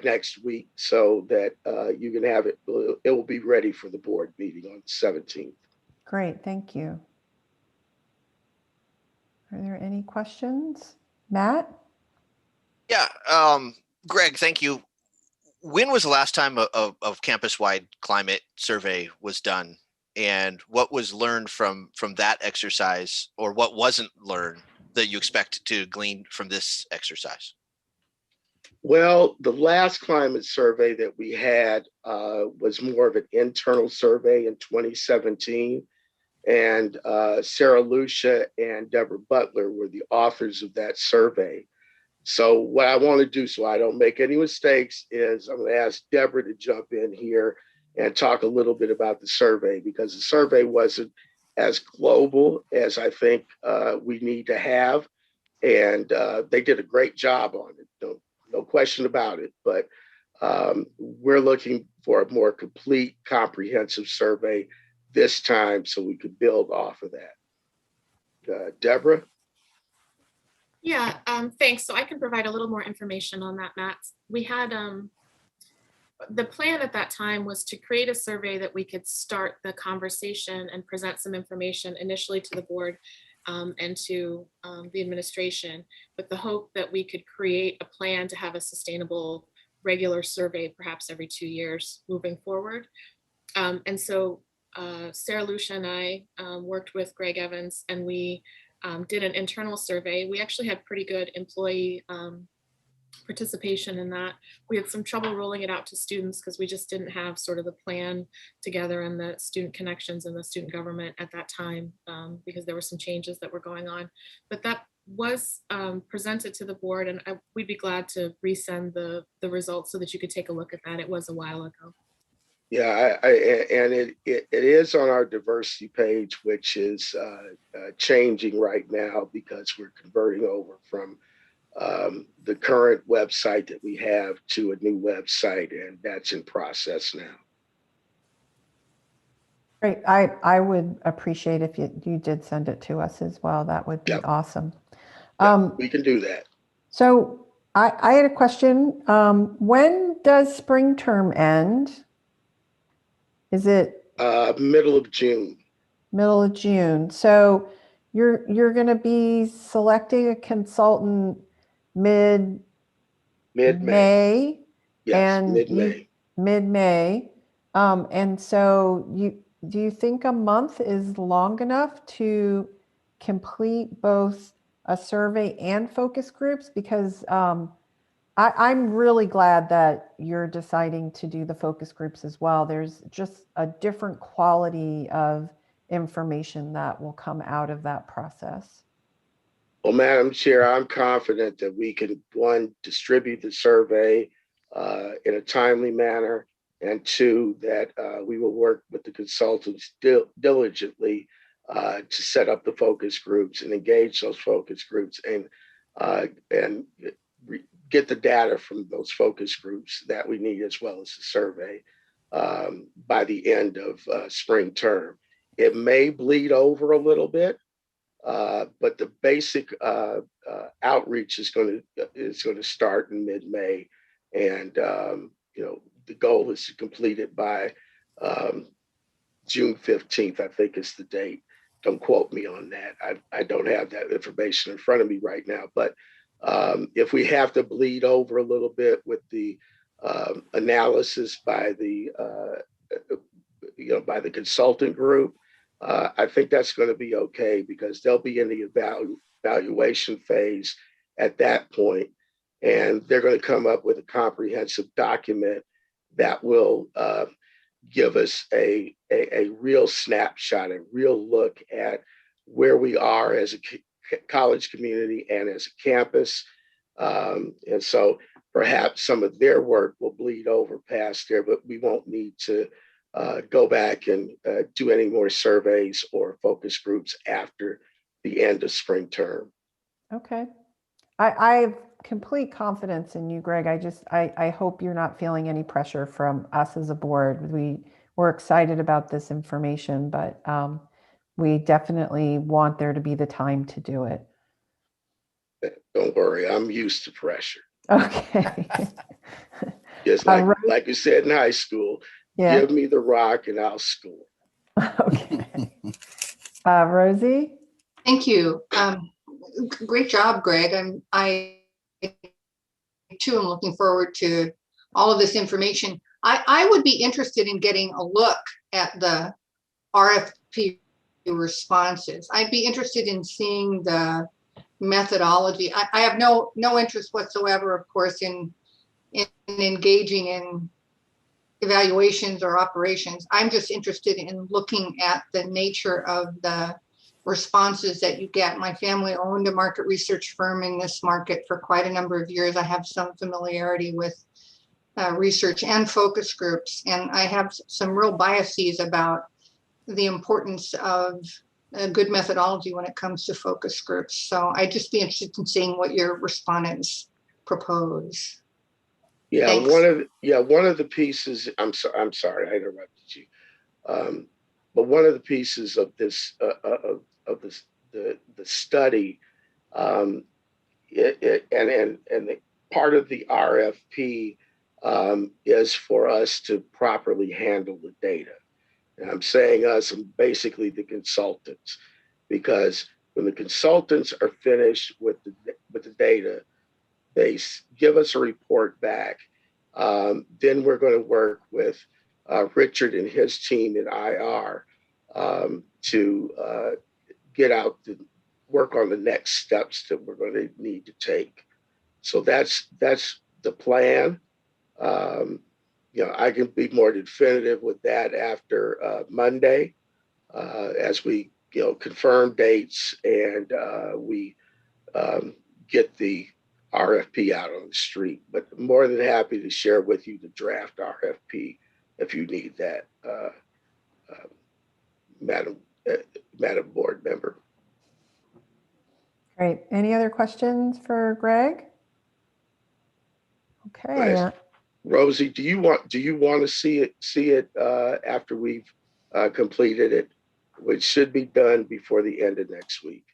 next week so that you can have it. It will be ready for the board meeting on the 17th. Great, thank you. Are there any questions? Matt? Yeah, Greg, thank you. When was the last time of campus-wide climate survey was done? And what was learned from that exercise, or what wasn't learned that you expect to glean from this exercise? Well, the last climate survey that we had was more of an internal survey in 2017. And Sarah Lucia and Deborah Butler were the authors of that survey. So what I want to do, so I don't make any mistakes, is I'm going to ask Deborah to jump in here and talk a little bit about the survey, because the survey wasn't as global as I think we need to have. And they did a great job on it, no question about it. But we're looking for a more complete, comprehensive survey this time so we could build off of that. Deborah? Yeah, thanks. So I can provide a little more information on that, Matt. We had the plan at that time was to create a survey that we could start the conversation and present some information initially to the board and to the administration, with the hope that we could create a plan to have a sustainable regular survey, perhaps every 2 years moving forward. And so Sarah Lucia and I worked with Greg Evans, and we did an internal survey. We actually had pretty good employee participation in that. We had some trouble rolling it out to students because we just didn't have sort of the plan together and the student connections and the student government at that time, because there were some changes that were going on. But that was presented to the board, and we'd be glad to resend the results so that you could take a look at that. It was a while ago. Yeah, and it is on our diversity page, which is changing right now because we're converting over from the current website that we have to a new website, and that's in process now. Great. I would appreciate if you did send it to us as well. That would be awesome. We can do that. So I had a question. When does spring term end? Is it Middle of June. middle of June? So you're going to be selecting a consultant Mid-May. mid-May, Yes, and mid-May. mid-May. And so do you think a month is long enough to complete both a survey and focus groups? Because I'm really glad that you're deciding to do the focus groups as well. There's just a different quality of information that will come out of that process. Well, Madam Chair, I'm confident that we can, one, distribute the survey in a timely manner, and two, that we will work with the consultants diligently to set up the focus groups and engage those focus groups and get the data from those focus groups that we need, as well as the survey, by the end of spring term. It may bleed over a little bit, but the basic outreach is going to start in mid-May, and the goal is to complete it by June 15th. I think is the date. Don't quote me on that. I don't have that information in front of me right now, but if we have to bleed over a little bit with the analysis by the by the consultant group, I think that's going to be okay, because they'll be in the evaluation phase at that point, and they're going to come up with a comprehensive document that will give us a real snapshot, a real look at where we are as a college community and as a campus. And so perhaps some of their work will bleed over past there, but we won't need to go back and do any more surveys or focus groups after the end of spring term. Okay. I have complete confidence in you, Greg. I hope you're not feeling any pressure from us as a board. We're excited about this information, but we definitely want there to be the time to do it. Don't worry, I'm used to pressure. Okay. Just like you said in high school, yeah. Give me the rock and I'll score. Okay. Rosie? Thank you. Great job, Greg. I too am looking forward to all of this information. I would be interested in getting a look at the RFP responses. I'd be interested in seeing the methodology. I have no interest whatsoever, of course, in engaging in evaluations or operations. I'm just interested in looking at the nature of the responses that you get. My family owned a market research firm in this market for quite a number of years. I have some familiarity with research and focus groups, and I have some real biases about the importance of a good methodology when it comes to focus groups. So I'd just be interested in seeing what your respondents propose. Yeah, Thanks. one of the pieces. I'm sorry, I interrupted you. But one of the pieces of this the study, and the part of the RFP is for us to properly handle the data. And I'm saying us, and basically the consultants, because when the consultants are finished with the data, they give us a report back. Then we're going to work with Richard and his team at IR to get out to work on the next steps that we're going to need to take. So that's the plan. I can be more definitive with that after Monday, as we confirm dates and we get the RFP out on the street. But more than happy to share with you the draft RFP if you need that, Madam Board Member. Great. Any other questions for Greg? Okay. Nice. Rosie, do you want to see it after we've completed it, which should be done before the end of next week?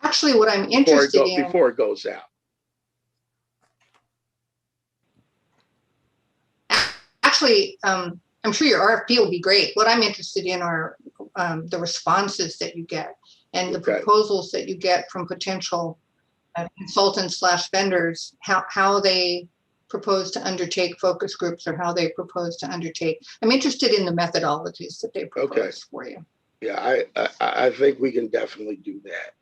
Actually, what I'm interested in before it goes out. actually, I'm sure your RFP will be great. What I'm interested in are the responses that you get and the proposals that you get from potential consultants / vendors, how they propose to undertake focus groups or how they propose to undertake. I'm interested in the methodologies that they propose for you. Yeah, I think we can definitely do that.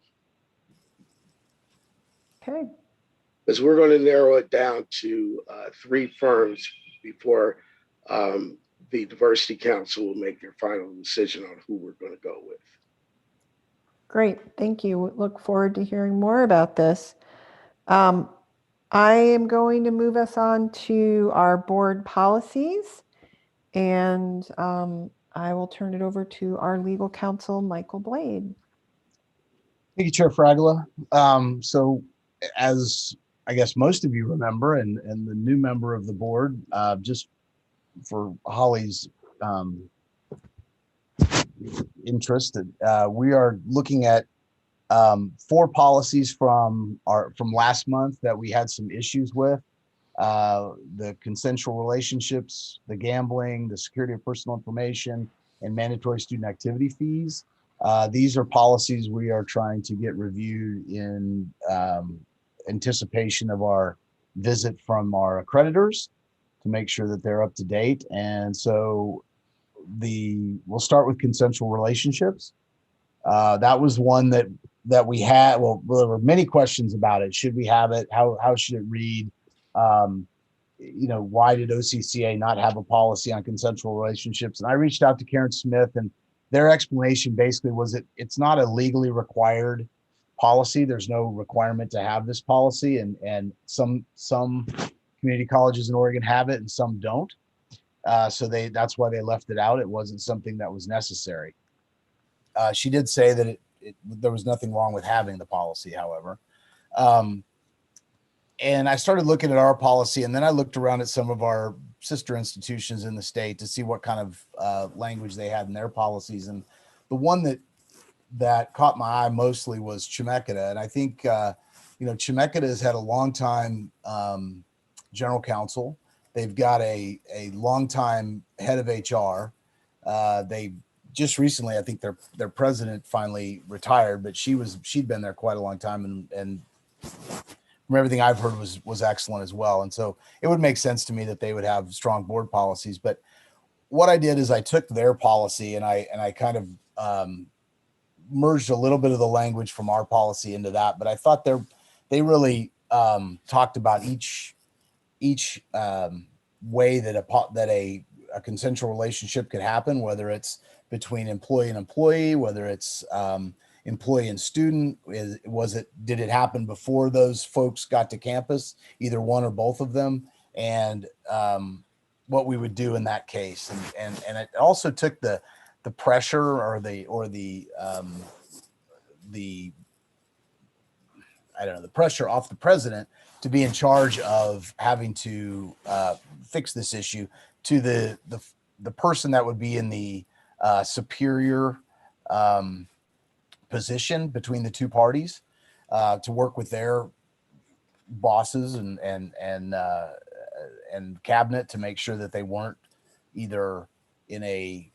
Okay. Because we're going to narrow it down to 3 firms before the Diversity Council will make their final decision on who we're going to go with. Great, thank you. Look forward to hearing more about this. I am going to move us on to our board policies, and I will turn it over to our legal counsel, Michael Blade. Thank you, Chair Fragola. So as I guess most of you remember, and the new member of the board, just for Holly's interest, we are looking at 4 policies from last month that we had some issues with. The consensual relationships, the gambling, the security of personal information, and mandatory student activity fees. These are policies we are trying to get reviewed in anticipation of our visit from our accreditors to make sure that they're up to date. And so we'll start with consensual relationships. That was one that we had. Well, there were many questions about it. Should we have it? How should it read? Why did OCCA not have a policy on consensual relationships? And I reached out to Karen Smith, and their explanation basically was that it's not a legally required policy. There's no requirement to have this policy, and some community colleges in Oregon have it and some don't. So that's why they left it out. It wasn't something that was necessary. She did say that there was nothing wrong with having the policy, however. And I started looking at our policy, and then I looked around at some of our sister institutions in the state to see what kind of language they had in their policies. And the one that caught my eye mostly was Chemeketa. And I think, Chemeketa has had a long time general counsel. They've got a long time head of HR. They just recently, I think their president finally retired, but she'd been there quite a long time, and from everything I've heard was excellent as well. And so it would make sense to me that they would have strong board policies. But what I did is I took their policy and I kind of merged a little bit of the language from our policy into that. But I thought they really talked about each way that a consensual relationship could happen, whether it's between employee and employee, whether it's employee and student. Did it happen before those folks got to campus, either one or both of them, and what we would do in that case. And it also took the pressure or the pressure off the president to be in charge of having to fix this issue to the person that would be in the superior position between the two parties, to work with their bosses and cabinet to make sure that they weren't either in a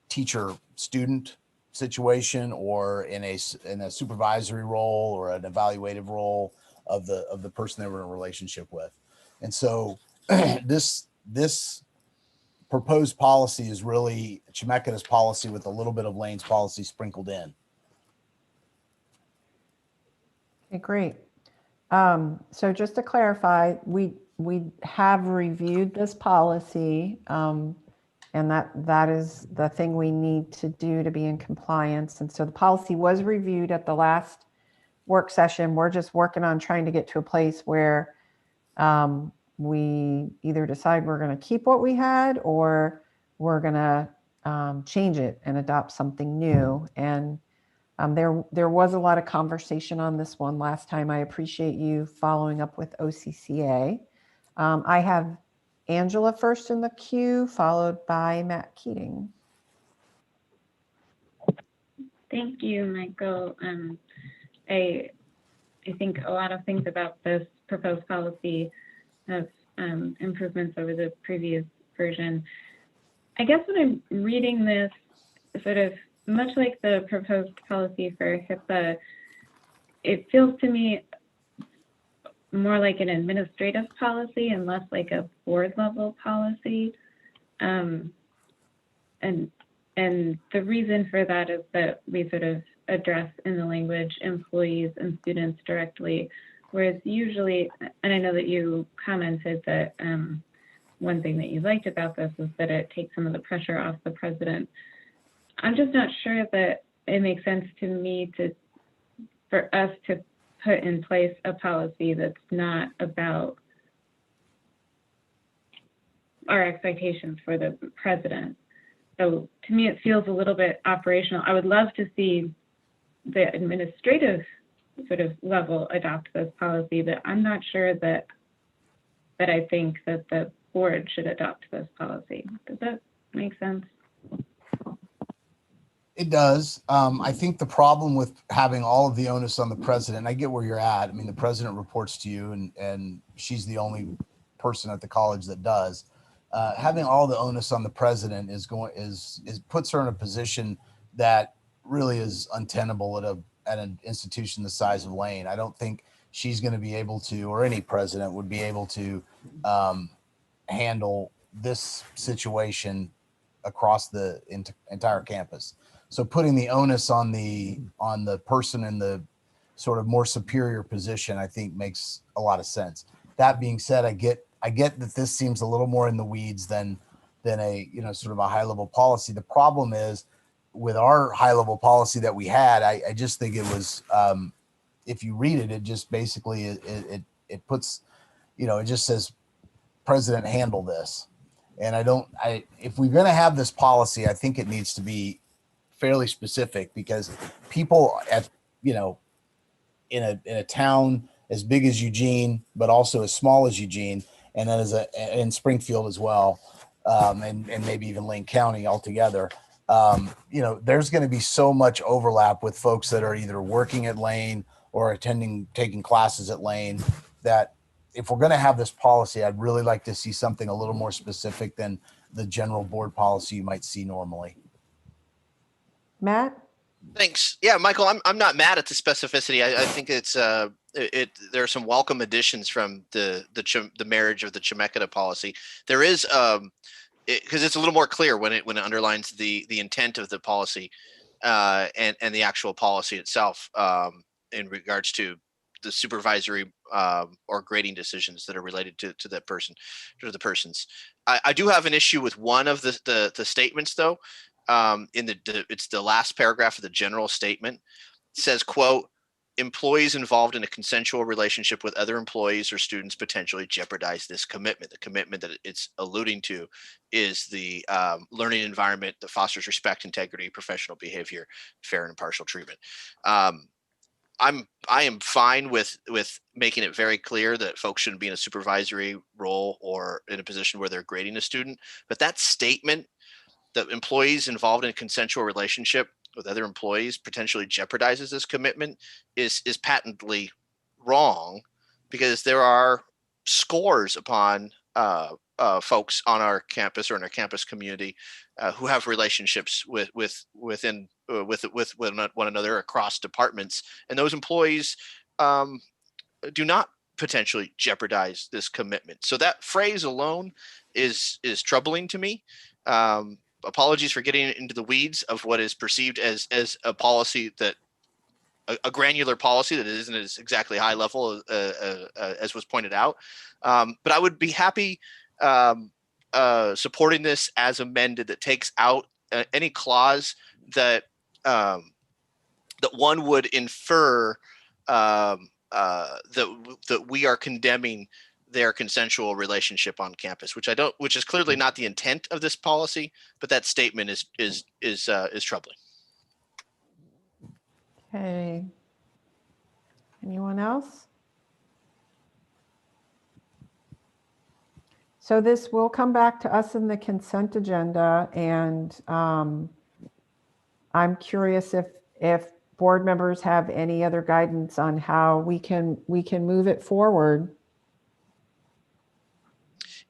teacher student situation or in a supervisory role or an evaluative role of the person they were in a relationship with. And so this proposed policy is really Chemeketa's policy with a little bit of Lane's policy sprinkled in. Okay, great. So just to clarify, we have reviewed this policy, and that is the thing we need to do to be in compliance. And so the policy was reviewed at the last work session. We're just working on trying to get to a place where we either decide we're going to keep what we had or we're going to change it and adopt something new. And there was a lot of conversation on this one last time. I appreciate you following up with OCCA. I have Angela first in the queue, followed by Matt Keating. Thank you, Michael. I think a lot of things about this proposed policy have improvements over the previous version. I guess when I'm reading this, sort of much like the proposed policy for HIPAA, it feels to me more like an administrative policy and less like a board level policy. And the reason for that is that we sort of address in the language employees and students directly, whereas usually, and I know that you commented that one thing that you liked about this is that it takes some of the pressure off the president. I'm just not sure that it makes sense to me for us to put in place a policy that's not about our expectations for the president. So to me, it feels a little bit operational. I would love to see the administrative sort of level adopt this policy, but I'm not sure that I think that the board should adopt this policy. Does that make sense? It does. I think the problem with having all of the onus on the president, I get where you're at. I mean, the president reports to you and she's the only person at the college that does. Having all the onus on the president puts her in a position that really is untenable at an institution the size of Lane. I don't think she's going to be able to, or any president would be able to handle this situation across the entire campus. So putting the onus on the person in the sort of more superior position, I think makes a lot of sense. That being said, I get that this seems a little more in the weeds than a, sort of a high level policy. The problem is with our high level policy that we had, I just think it was, if you read it, it just basically, it puts, it just says, President, handle this. And if we're going to have this policy, I think it needs to be fairly specific, because people in a town as big as Eugene, but also as small as Eugene, and then in Springfield as well, and maybe even Lane County altogether, there's going to be so much overlap with folks that are either working at Lane or taking classes at Lane, that if we're going to have this policy, I'd really like to see something a little more specific than the general board policy you might see normally. Matt? Thanks. Yeah, Michael, I'm not mad at the specificity. I think it's there are some welcome additions from the marriage of the Chemeketa policy. There is because it's a little more clear when it underlines the intent of the policy and the actual policy itself in regards to the supervisory or grading decisions that are related to that person, to the persons. I do have an issue with one of the statements though. It's the last paragraph of the general statement. It says, quote, employees involved in a consensual relationship with other employees or students potentially jeopardize this commitment. The commitment that it's alluding to is the learning environment that fosters respect, integrity, professional behavior, fair and impartial treatment. I am fine with making it very clear that folks shouldn't be in a supervisory role or in a position where they're grading a student. But that statement, that employees involved in a consensual relationship with other employees potentially jeopardizes this commitment, is patently wrong, because there are scores upon folks on our campus or in our campus community who have relationships with one another across departments, and those employees do not potentially jeopardize this commitment. So that phrase alone is troubling to me. Apologies for getting into the weeds of what is perceived as a policy that a granular policy that isn't as exactly high level as was pointed out. But I would be happy supporting this as amended, that takes out any clause that that one would infer that we are condemning their consensual relationship on campus, which is clearly not the intent of this policy, but that statement is troubling. Okay. Anyone else? So this will come back to us in the consent agenda, and I'm curious if board members have any other guidance on how we can move it forward.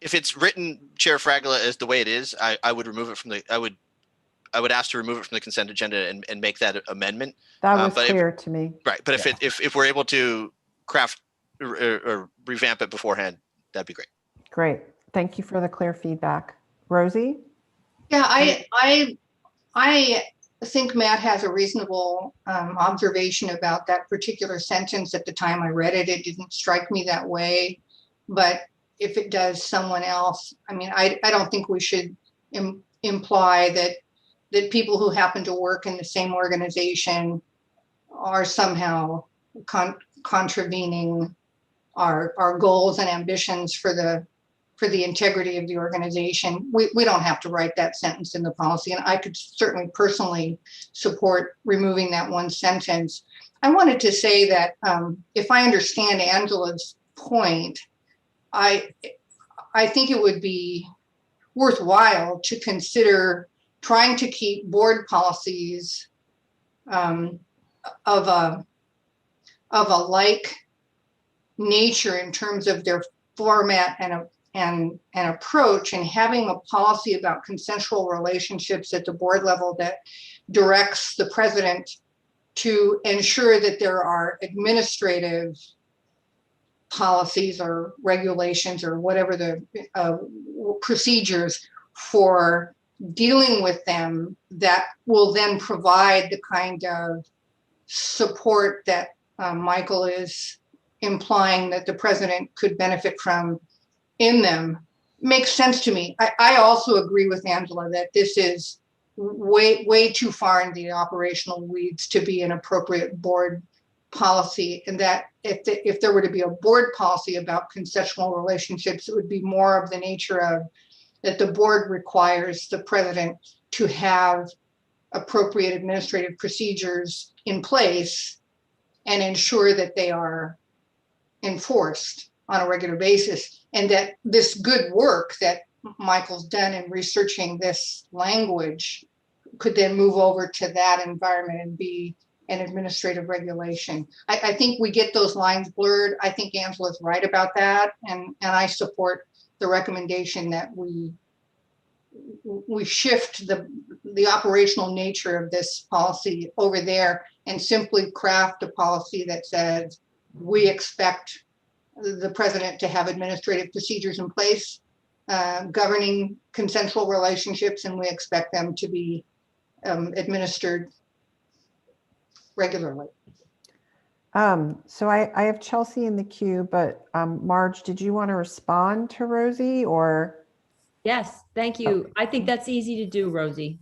if it's written, Chair Fragala, as the way it is, I would remove it from the, I would ask to remove it from the consent agenda and make that amendment. That was But if- clear to me. Right, but if we're able to craft or revamp it beforehand, that'd be great. Great. Thank you for the clear feedback. Rosie? Yeah, I think Matt has a reasonable observation about that particular sentence. At the time I read it, it didn't strike me that way. But if it does someone else, I mean, I don't think we should imply that people who happen to work in the same organization are somehow contravening our goals and ambitions for the integrity of the organization. We don't have to write that sentence in the policy, and I could certainly personally support removing that one sentence. I wanted to say that if I understand Angela's point, I think it would be worthwhile to consider trying to keep board policies of a like nature in terms of their format and approach, and having a policy about consensual relationships at the board level that directs the president to ensure that there are administrative policies or regulations or whatever the procedures for dealing with them that will then provide the kind of support that Michael is implying that the president could benefit from in them. Makes sense to me. I also agree with Angela that this is way too far into the operational weeds to be an appropriate board policy, and that if there were to be a board policy about consensual relationships, it would be more of the nature of that the board requires the president to have appropriate administrative procedures in place and ensure that they are enforced on a regular basis, and that this good work that Michael's done in researching this language could then move over to that environment and be an administrative regulation. I think we get those lines blurred. I think Angela's right about that, and I support the recommendation that we shift the operational nature of this policy over there and simply craft a policy that says we expect the president to have administrative procedures in place governing consensual relationships, and we expect them to be administered regularly. So I have Chelsea in the queue, but Marge, did you want to respond to Rosie or? Yes, thank you. I think that's easy to do, Rosie.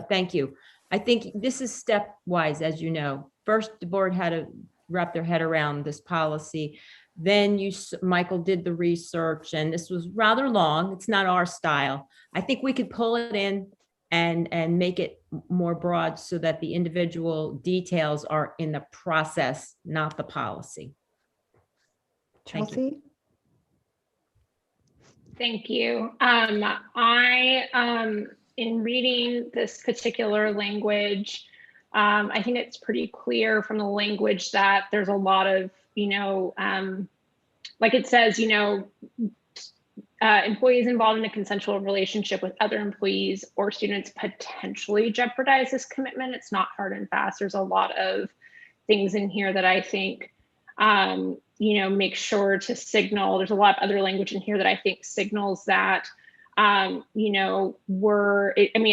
Thank you. I think this is stepwise, as you know. First, the board had to wrap their head around this policy. Then Michael did the research, and this was rather long. It's not our style. I think we could pull it in and make it more broad so that the individual details are in the process, not the policy. Chelsea? Thank you. In reading this particular language, I think it's pretty clear from the language that there's a lot of, like it says, employees involved in a consensual relationship with other employees or students potentially jeopardize this commitment. It's not hard and fast. There's a lot of things in here that I think, make sure to signal. There's a lot of other language in here that I think signals that, it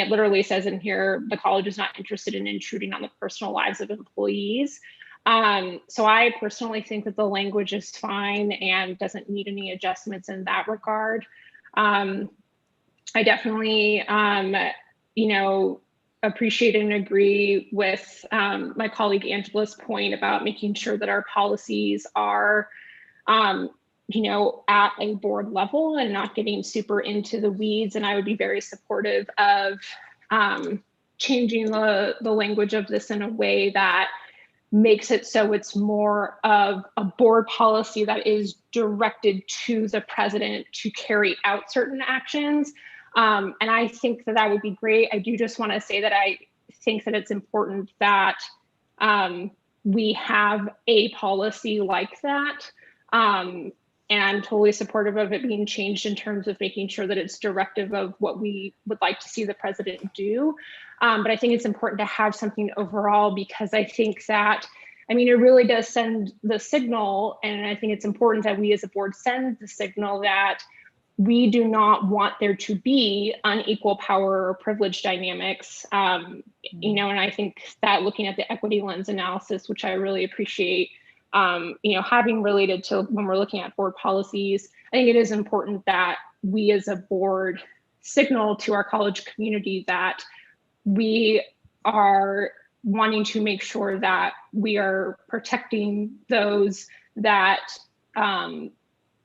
literally says in here, the college is not interested in intruding on the personal lives of employees. So I personally think that the language is fine and doesn't need any adjustments in that regard. I definitely, appreciate and agree with my colleague Angela's point about making sure that our policies are, at a board level and not getting super into the weeds. And I would be very supportive of changing the language of this in a way that makes it so it's more of a board policy that is directed to the president to carry out certain actions. And I think that that would be great. I do just want to say that I think that it's important that we have a policy like that. and totally supportive of it being changed in terms of making sure that it's directive of what we would like to see the president do. But I think it's important to have something overall, because I think that, I mean, it really does send the signal, and I think it's important that we as a board send the signal that we do not want there to be unequal power or privilege dynamics. You know, and I think that looking at the equity lens analysis, which I really appreciate, you know, having related to when we're looking at board policies, I think it is important that we as a board signal to our college community that we are wanting to make sure that we are protecting those that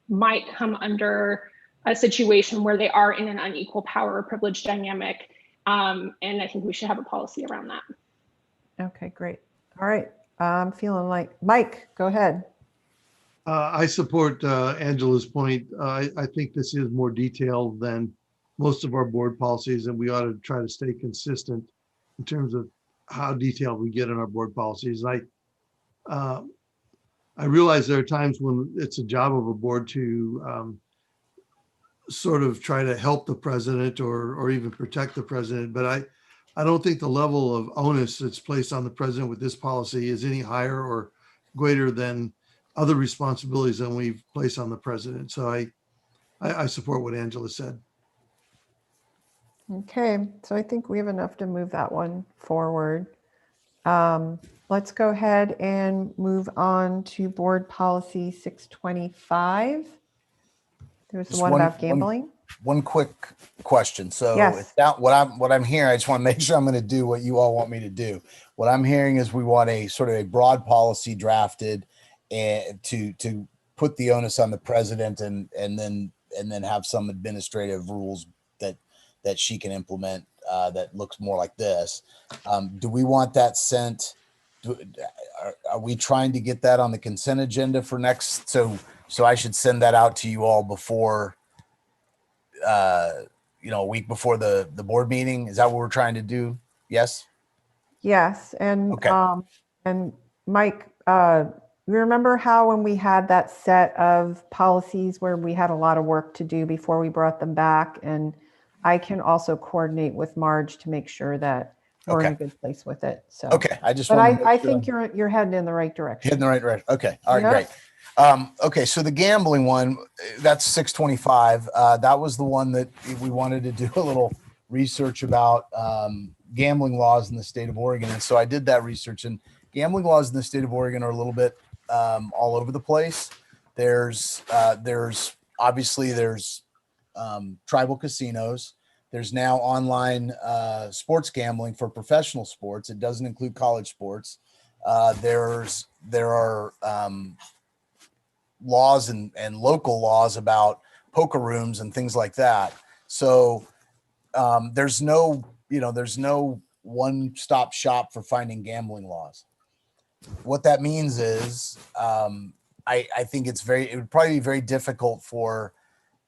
might come under a situation where they are in an unequal power or privilege dynamic. And I think we should have a policy around that. Okay, great. All right. I'm feeling like, Mike, go ahead. I support Angela's point. I think this is more detailed than most of our board policies, and we ought to try to stay consistent in terms of how detailed we get in our board policies. I realize there are times when it's a job of a board to sort of try to help the president or even protect the president, but I don't think the level of onus that's placed on the president with this policy is any higher or greater than other responsibilities than we've placed on the president. So I support what Angela said. Okay, so I think we have enough to move that one forward. Let's go ahead and move on to board policy 625. There's the Just one about gambling. One quick question. So Yes. it's not what I'm hearing. I just want to make sure I'm going to do what you all want me to do. What I'm hearing is we want a sort of a broad policy drafted and to put the onus on the president and then have some administrative rules that she can implement that looks more like this. Do we want that sent? Are we trying to get that on the consent agenda for next? So I should send that out to you all before, you know, a week before the board meeting. Is that what we're trying to do? Yes. Yes, and Okay. and Mike, you remember how when we had that set of policies where we had a lot of work to do before we brought them back, and I can also coordinate with Marge to make sure that we're in a Okay. good place with it. So Okay. I just but want to I make sure think you're heading in the right direction. Heading the right direction. Okay. All right, Yep. great. Okay. So the gambling one, that's 625. That was the one that we wanted to do a little research about gambling laws in the state of Oregon. And so I did that research, and gambling laws in the state of Oregon are a little bit all over the place. There's obviously tribal casinos. There's now online sports gambling for professional sports. It doesn't include college sports. There are laws and local laws about poker rooms and things like that. So there's no one-stop shop for finding gambling laws. What that means is I think it would probably be very difficult for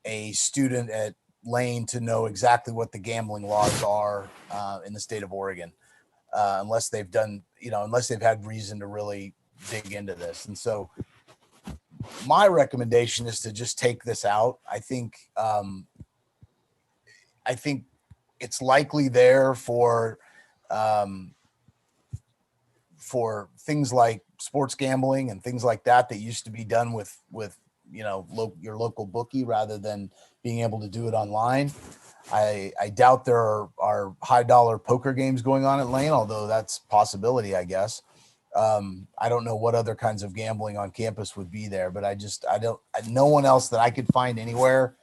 a student at Lane to know exactly what the gambling laws are in the state of Oregon, unless they've had reason to really dig into this. And so my recommendation is to just take this out. I think it's likely there for things like sports gambling and things like that used to be done with your local bookie rather than being able to do it online. I doubt there are high dollar poker games going on at Lane, although that's a possibility, I guess. I don't know what other kinds of gambling on campus would be there, but no one else that I could find anywhere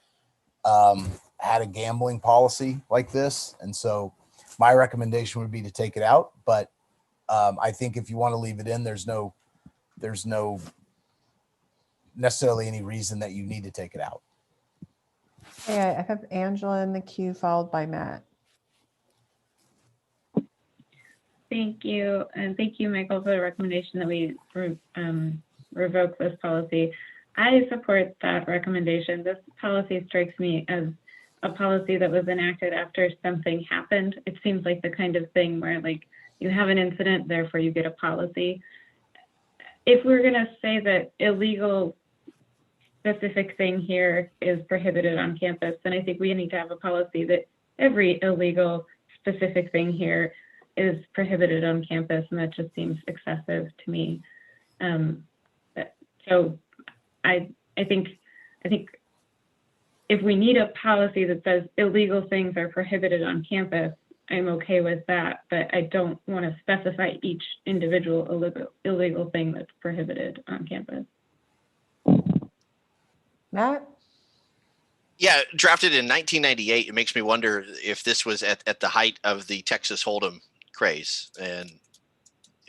had a gambling policy like this. And so my recommendation would be to take it out. But I think if you want to leave it in, there's no necessarily any reason that you need to take it out. Okay, I have Angela in the queue, followed by Matt. Thank you. And thank you, Michael, for the recommendation that we revoke this policy. I support that recommendation. This policy strikes me as a policy that was enacted after something happened. It seems like the kind of thing where like you have an incident, therefore you get a policy. If we're going to say that illegal specific thing here is prohibited on campus, then I think we need to have a policy that every illegal specific thing here is prohibited on campus, and that just seems excessive to me. So I think if we need a policy that says illegal things are prohibited on campus, I'm okay with that, but I don't want to specify each individual illegal thing that's prohibited on campus. Matt? Yeah, drafted in 1998. It makes me wonder if this was at the height of the Texas Hold'em craze, and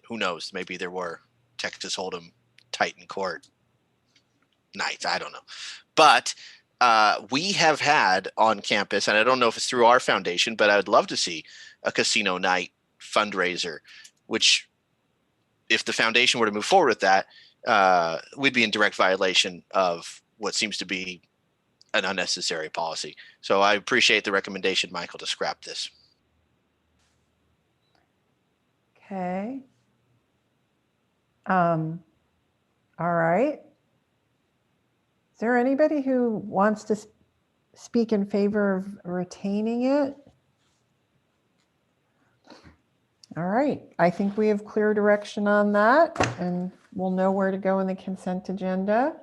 who knows? Maybe there were Texas Hold'em Titan Court nights. I don't know, but we have had on campus, and I don't know if it's through our foundation, but I would love to see a casino night fundraiser. Which, if the foundation were to move forward with that, we'd be in direct violation of what seems to be an unnecessary policy. So I appreciate the recommendation, Michael, to scrap this. Okay. All right. Is there anybody who wants to speak in favor of retaining it? All right. I think we have clear direction on that, and we'll know where to go in the consent agenda.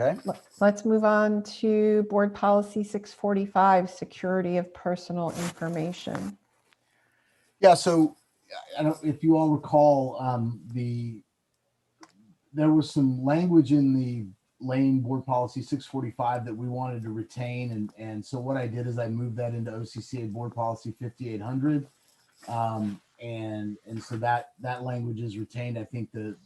Okay. Let's move on to Board Policy 645, Security of Personal Information. Yeah, so I don't, if you all recall, there was some language in the Lane Board Policy 645 that we wanted to retain, and so what I did is I moved that into OCCA Board Policy 5800, and so that language is retained. I think the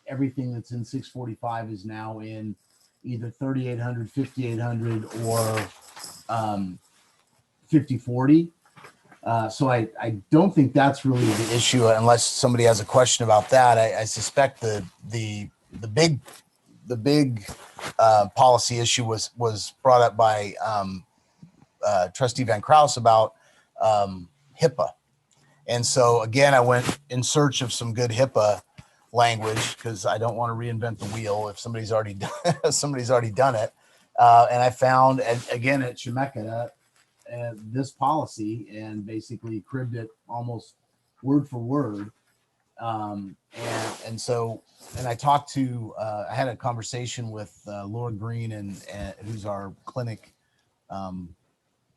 everything that's in 645 is now in either 3800, 5800, or 5040. So I don't think that's really the issue, unless somebody has a question about that. I suspect the big policy issue was brought up by Trustee Van Kraus about HIPAA. And so again, I went in search of some good HIPAA language because I don't want to reinvent the wheel if somebody's already done, it. And I found, again, at Chemeketa, this policy and basically cribbed it almost word for word. And I talked to, I had a conversation with Laura Green and who's our clinic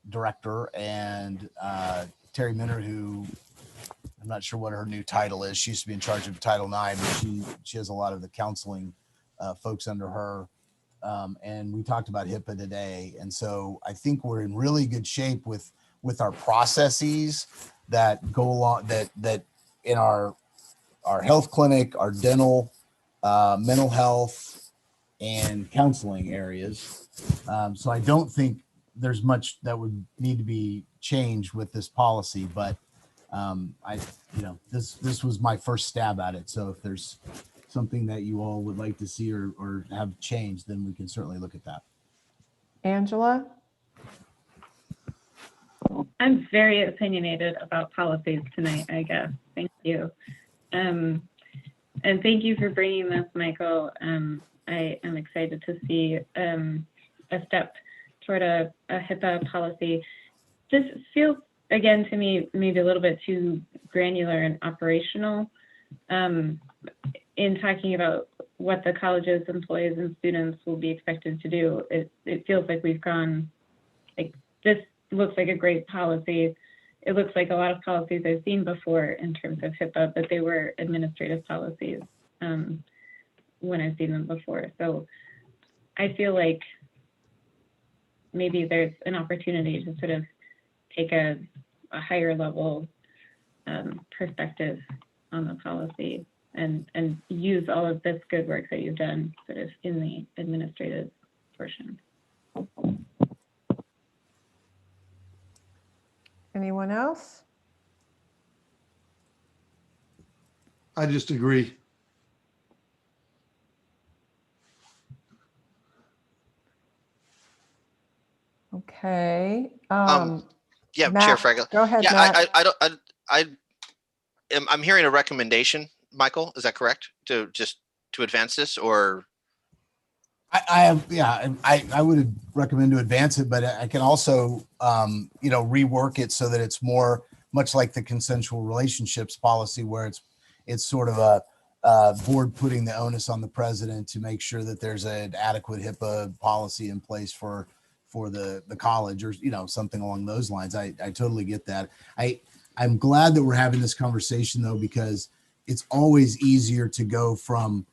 director, and Terry Minner, who I'm not sure what her new title is. She used to be in charge of Title IX, but she has a lot of the counseling folks under her. And we talked about HIPAA today. And so I think we're in really good shape with our processes that go along, that in our health clinic, our dental, mental health, and counseling areas. So I don't think there's much that would need to be changed with this policy, but this was my first stab at it. So if there's something that you all would like to see or have changed, then we can certainly look at that. Angela? I'm very opinionated about policies tonight, I guess. Thank you. And thank you for bringing this, Michael. I am excited to see a step toward a HIPAA policy. This feels, again, to me, maybe a little bit too granular and operational in talking about what the college's employees and students will be expected to do. It feels like we've gone, like, this looks like a great policy. It looks like a lot of policies I've seen before in terms of HIPAA, but they were administrative policies when I've seen them before. So I feel like maybe there's an opportunity to sort of take a higher level perspective on the policy and use all of this good work that you've done sort of in the administrative portion. Anyone else? I just agree. Okay. Yeah, Matt, Chair Fraggle. go ahead, Yeah, Matt. I'm hearing a recommendation, Michael. Is that correct? To advance this, or? I have, yeah, I would recommend to advance it, but I can also, rework it so that it's more much like the consensual relationships policy, where it's sort of a board putting the onus on the president to make sure that there's an adequate HIPAA policy in place for the college, or, something along those lines. I totally get that. I'm glad that we're having this conversation though, because it's always easier to go from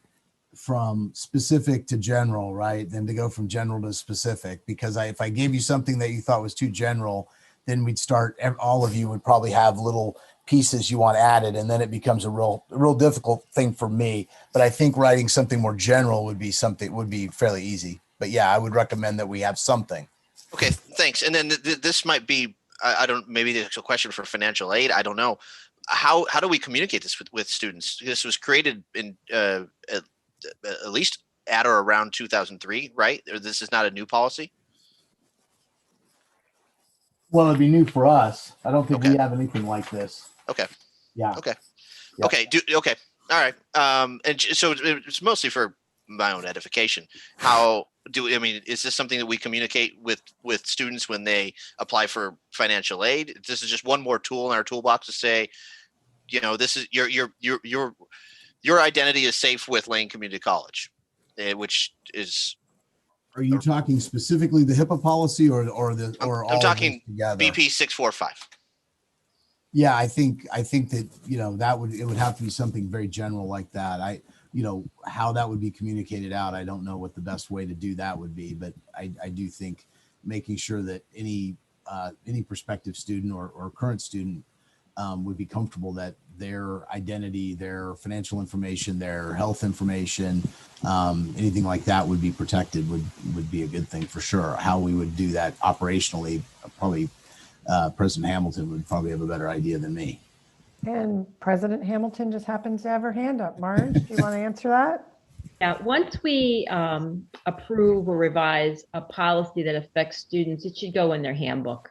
specific to general, right, than to go from general to specific. Because if I gave you something that you thought was too general, then all of you would probably have little pieces you want added, and then it becomes a real difficult thing for me. But I think writing something more general would be fairly easy. But yeah, I would recommend that we have something. Okay, thanks. And then this might be, I don't, maybe it's a question for financial aid. I don't know. How do we communicate this with students? This was created in at least at or around 2003, right? Or this is not a new policy? Well, it'd be new for us. I don't think we have anything like this. Okay. Yeah. Okay. Yep. Okay. Okay. All right. And so it's mostly for my own edification. Is this something that we communicate with students when they apply for financial aid? This is just one more tool in our toolbox to say, this is your identity is safe with Lane Community College, which is. Are you talking specifically the HIPAA policy or I'm talking BP 645. Yeah, I think that, it would have to be something very general like that. How that would be communicated out, I don't know what the best way to do that would be, but I do think making sure that any prospective student or current student would be comfortable that their identity, their financial information, their health information, anything like that would be protected would be a good thing for sure. How we would do that operationally, probably President Hamilton would probably have a better idea than me. And President Hamilton just happens to have her hand up. Marge, do you want to answer that? Yeah, once we approve or revise a policy that affects students, it should go in their handbook.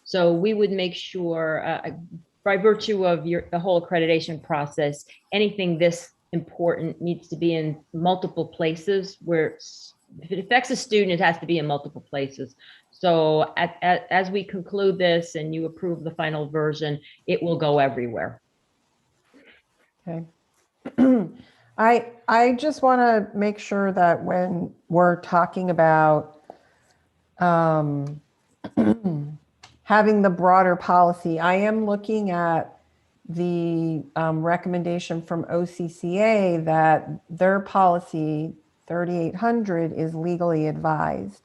So we would make sure, by virtue of the whole accreditation process, anything this important needs to be in multiple places. Where if it affects a student, it has to be in multiple places. So as we conclude this and you approve the final version, it will go everywhere. Okay. I just want to make sure that when we're talking about having the broader policy, I am looking at the recommendation from OCCA that their policy 3800 is legally advised.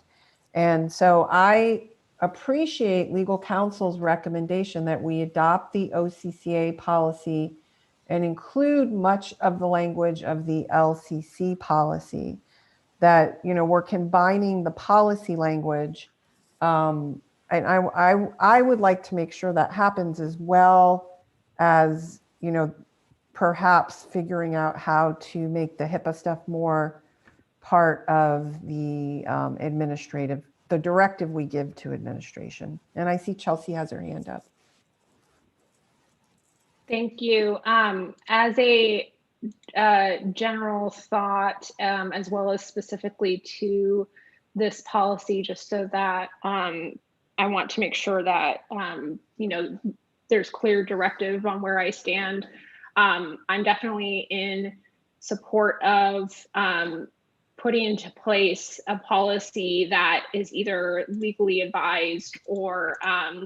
And so I appreciate legal counsel's recommendation that we adopt the OCCA policy and include much of the language of the LCC policy, that, we're combining the policy language. And I would like to make sure that happens, as well as, perhaps figuring out how to make the HIPAA stuff more part of the the directive we give to administration. And I see Chelsea has her hand up. Thank you. As a general thought, as well as specifically to this policy, just so that I want to make sure that, there's clear directive on where I stand. I'm definitely in support of putting into place a policy that is either legally advised or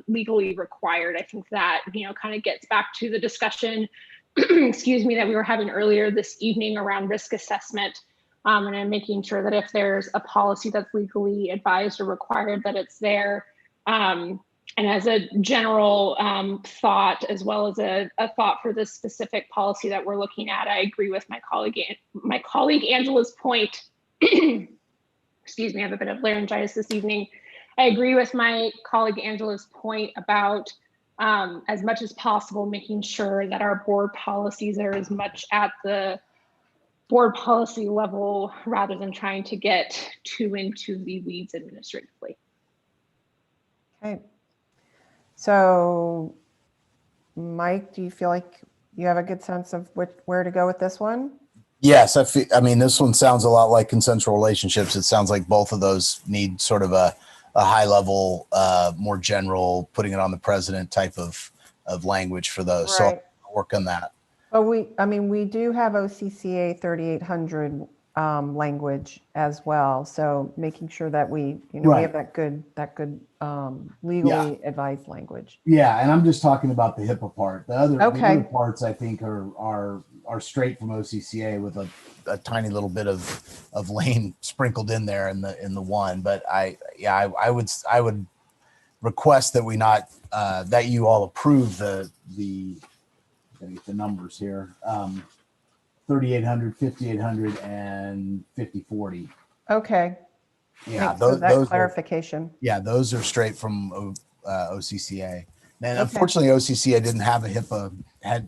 legally required. I think that, kind of gets back to the discussion, excuse me, that we were having earlier this evening around risk assessment. And I'm making sure that if there's a policy that's legally advised or required, that it's there. And as a general thought, as well as a thought for this specific policy that we're looking at, I agree with my colleague Angela's point. Excuse me, I have a bit of laryngitis this evening. I agree with my colleague Angela's point about as much as possible making sure that our board policies are as much at the board policy level rather than trying to get too into the weeds administratively. Okay. So, Mike, do you feel like you have a good sense of where to go with this one? Yes, I mean, this one sounds a lot like consensual relationships. It sounds like both of those need sort of a high level, more general, putting it on the president type of language for those. So Right. I'll work on that. But we do have OCCA 3800 language as well. So making sure that we Right. have that good legally advised language. Yeah, and I'm just talking about the HIPAA part. The other Okay. parts I think are straight from OCCA with a tiny little bit of lane sprinkled in there in the one. But I would request that we not that you all approve the let me get the numbers here. 3800, 5800, and 5040. Okay. Yeah, Thanks for that those clarification. those are straight from OCCA. And Okay. unfortunately, OCCA didn't have a HIPAA,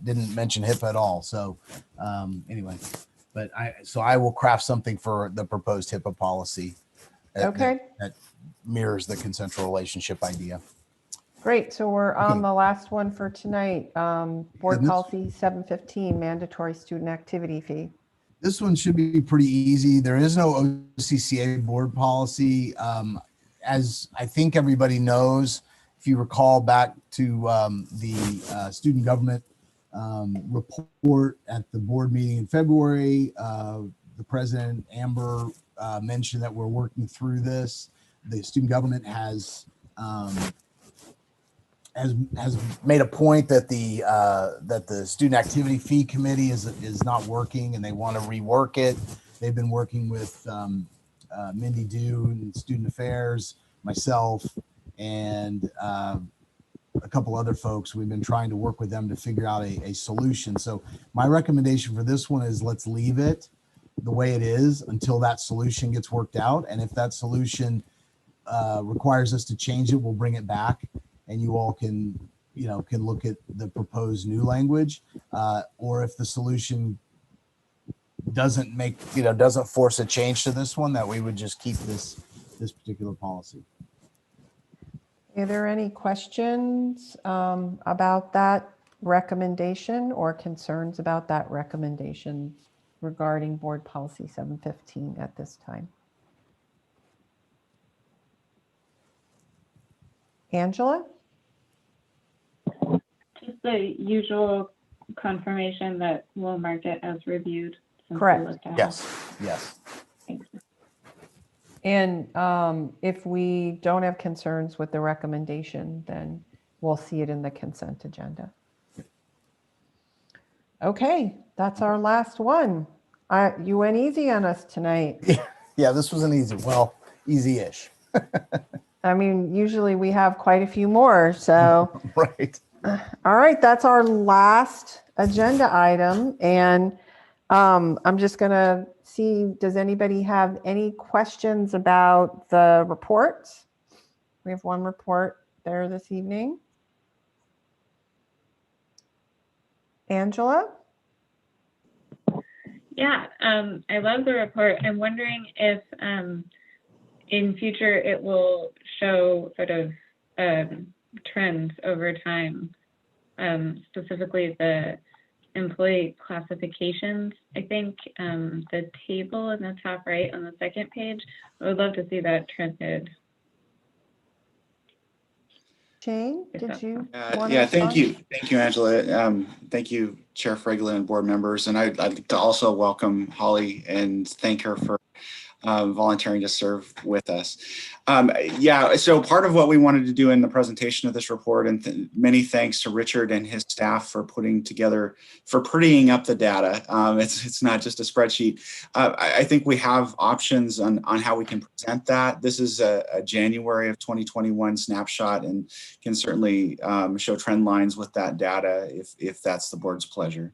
didn't mention HIPAA at all. So anyway, but I will craft something for the proposed HIPAA policy Okay. that mirrors the consensual relationship idea. Great. So we're on Okay. the last one for tonight. Board Goodness. policy 715, mandatory student activity fee. This one should be pretty easy. There is no OCCA board policy. As I think everybody knows, if you recall back to the student government report at the board meeting in February, the president, Amber, mentioned that we're working through this. The student government has made a point that the student activity fee committee is not working and they want to rework it. They've been working with Mindy Dew and Student Affairs, myself, and a couple other folks. We've been trying to work with them to figure out a solution. So my recommendation for this one is let's leave it the way it is until that solution gets worked out. And if that solution requires us to change it, we'll bring it back. And you all can look at the proposed new language, or if the solution doesn't force a change to this one, that we would just keep this particular policy. Are there any questions about that recommendation or concerns about that recommendation regarding board policy 715 at this time? Angela? Just the usual confirmation that we'll mark it as reviewed. since we Correct. looked at it. Yes. Thanks. And if we don't have concerns with the recommendation, then we'll see it in the consent agenda. Okay, that's our last one. You went easy on us tonight. Yeah, this was an easy-ish. I mean, usually we have quite a few more, so. Right. All right, that's our last agenda item. And I'm just going to see, does anybody have any questions about the reports? We have one report there this evening. Angela? Yeah, I love the report. I'm wondering if in future it will show sort of trends over time, specifically the employee classifications. I think the table in the top right on the second page, I would love to see that trended. Shane, did you? wanna Yeah, thank respond? you, Angela. Thank you, Chair Fregula and board members. And I'd like to also welcome Holly and thank her for volunteering to serve with us. Yeah, so part of what we wanted to do in the presentation of this report, and many thanks to Richard and his staff for prettying up the data. It's not just a spreadsheet. I think we have options on how we can present that. This is a January of 2021 snapshot and can certainly show trend lines with that data if that's the board's pleasure.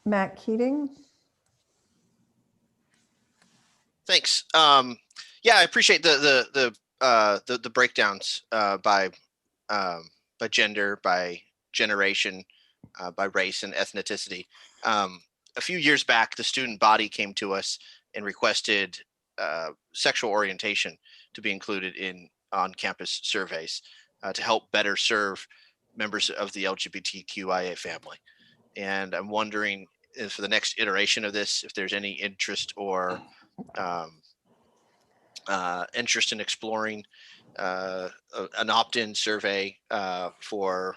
Matt Keating? Thanks. Yeah, I appreciate the breakdowns by gender, by generation, by race and ethnicity. A few years back, the student body came to us and requested sexual orientation to be included in on-campus surveys to help better serve members of the LGBTQIA family. And I'm wondering for the next iteration of this, if there's any interest or interest in exploring an opt-in survey for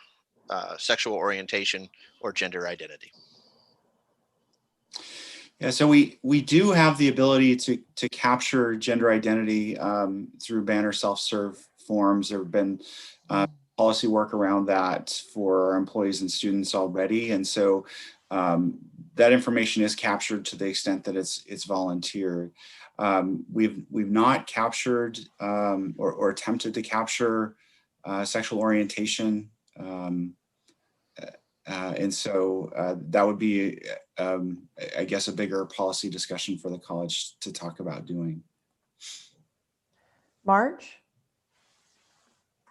sexual orientation or gender identity. Yeah, so we do have the ability to capture gender identity through Banner self-serve forms. There have been policy work around that for our employees and students already, and so that information is captured to the extent that it's volunteered. We've not captured or attempted to capture sexual orientation. And so that would be, I guess, a bigger policy discussion for the college to talk about doing. Marge?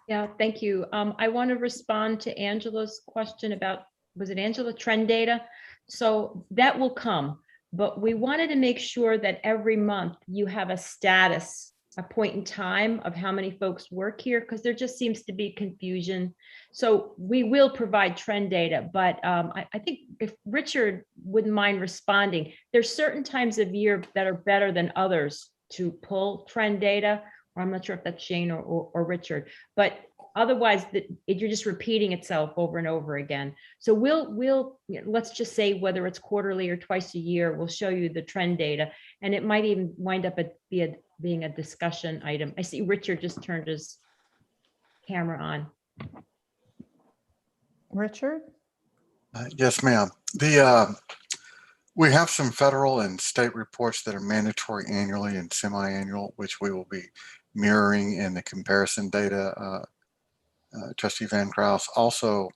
Yeah, thank you. I want to respond to Angela's question about, was it Angela, trend data? So that will come, but we wanted to make sure that every month you have a status, a point in time of how many folks work here, because there just seems to be confusion. So we will provide trend data, but I think if Richard wouldn't mind responding, there's certain times of year that are better than others to pull trend data, or I'm not sure if that's Shane or Richard, but otherwise you're just repeating itself over and over again. So we'll let's just say whether it's quarterly or twice a year, we'll show you the trend data, and it might even wind up being a discussion item. I see Richard just turned his camera on. Richard? Yes, ma'am. We have some federal and state reports that are mandatory annually and semi-annual, which we will be mirroring in the comparison data. Trustee Van Kraus, also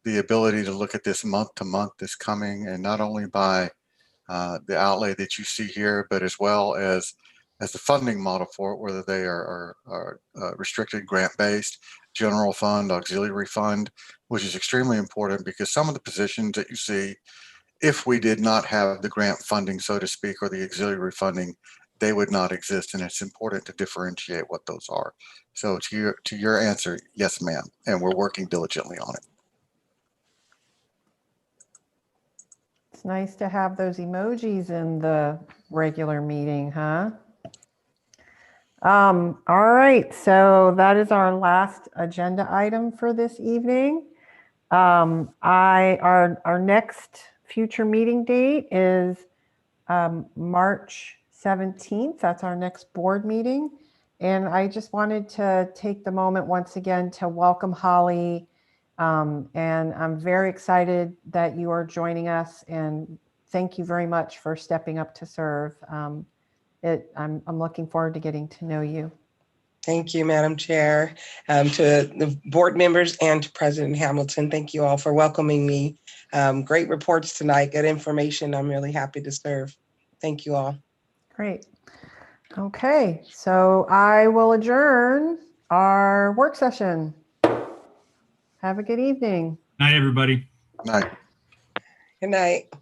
the ability to look at this month to month is coming, and not only by the outlay that you see here, but as well as the funding model for it, whether they are restricted grant-based, general fund, auxiliary fund, which is extremely important because some of the positions that you see, if we did not have the grant funding, so to speak, or the auxiliary funding, they would not exist, and it's important to differentiate what those are. So to your answer, yes, ma'am, and we're working diligently on it. It's nice to have those emojis in the regular meeting, huh? All right, so that is our last agenda item for this evening. Our next future meeting date is March 17th. That's our next board meeting. And I just wanted to take the moment once again to welcome Holly. And I'm very excited that you are joining us, and thank you very much for stepping up to serve. I'm looking forward to getting to know you. Thank you, Madam Chair, to the board members and to President Hamilton. Thank you all for welcoming me. Great reports tonight, good information. I'm really happy to serve. Thank you all. Great. Okay, so I will adjourn our work session. Have a good evening. Night, everybody. Night. Good night.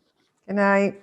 Good night.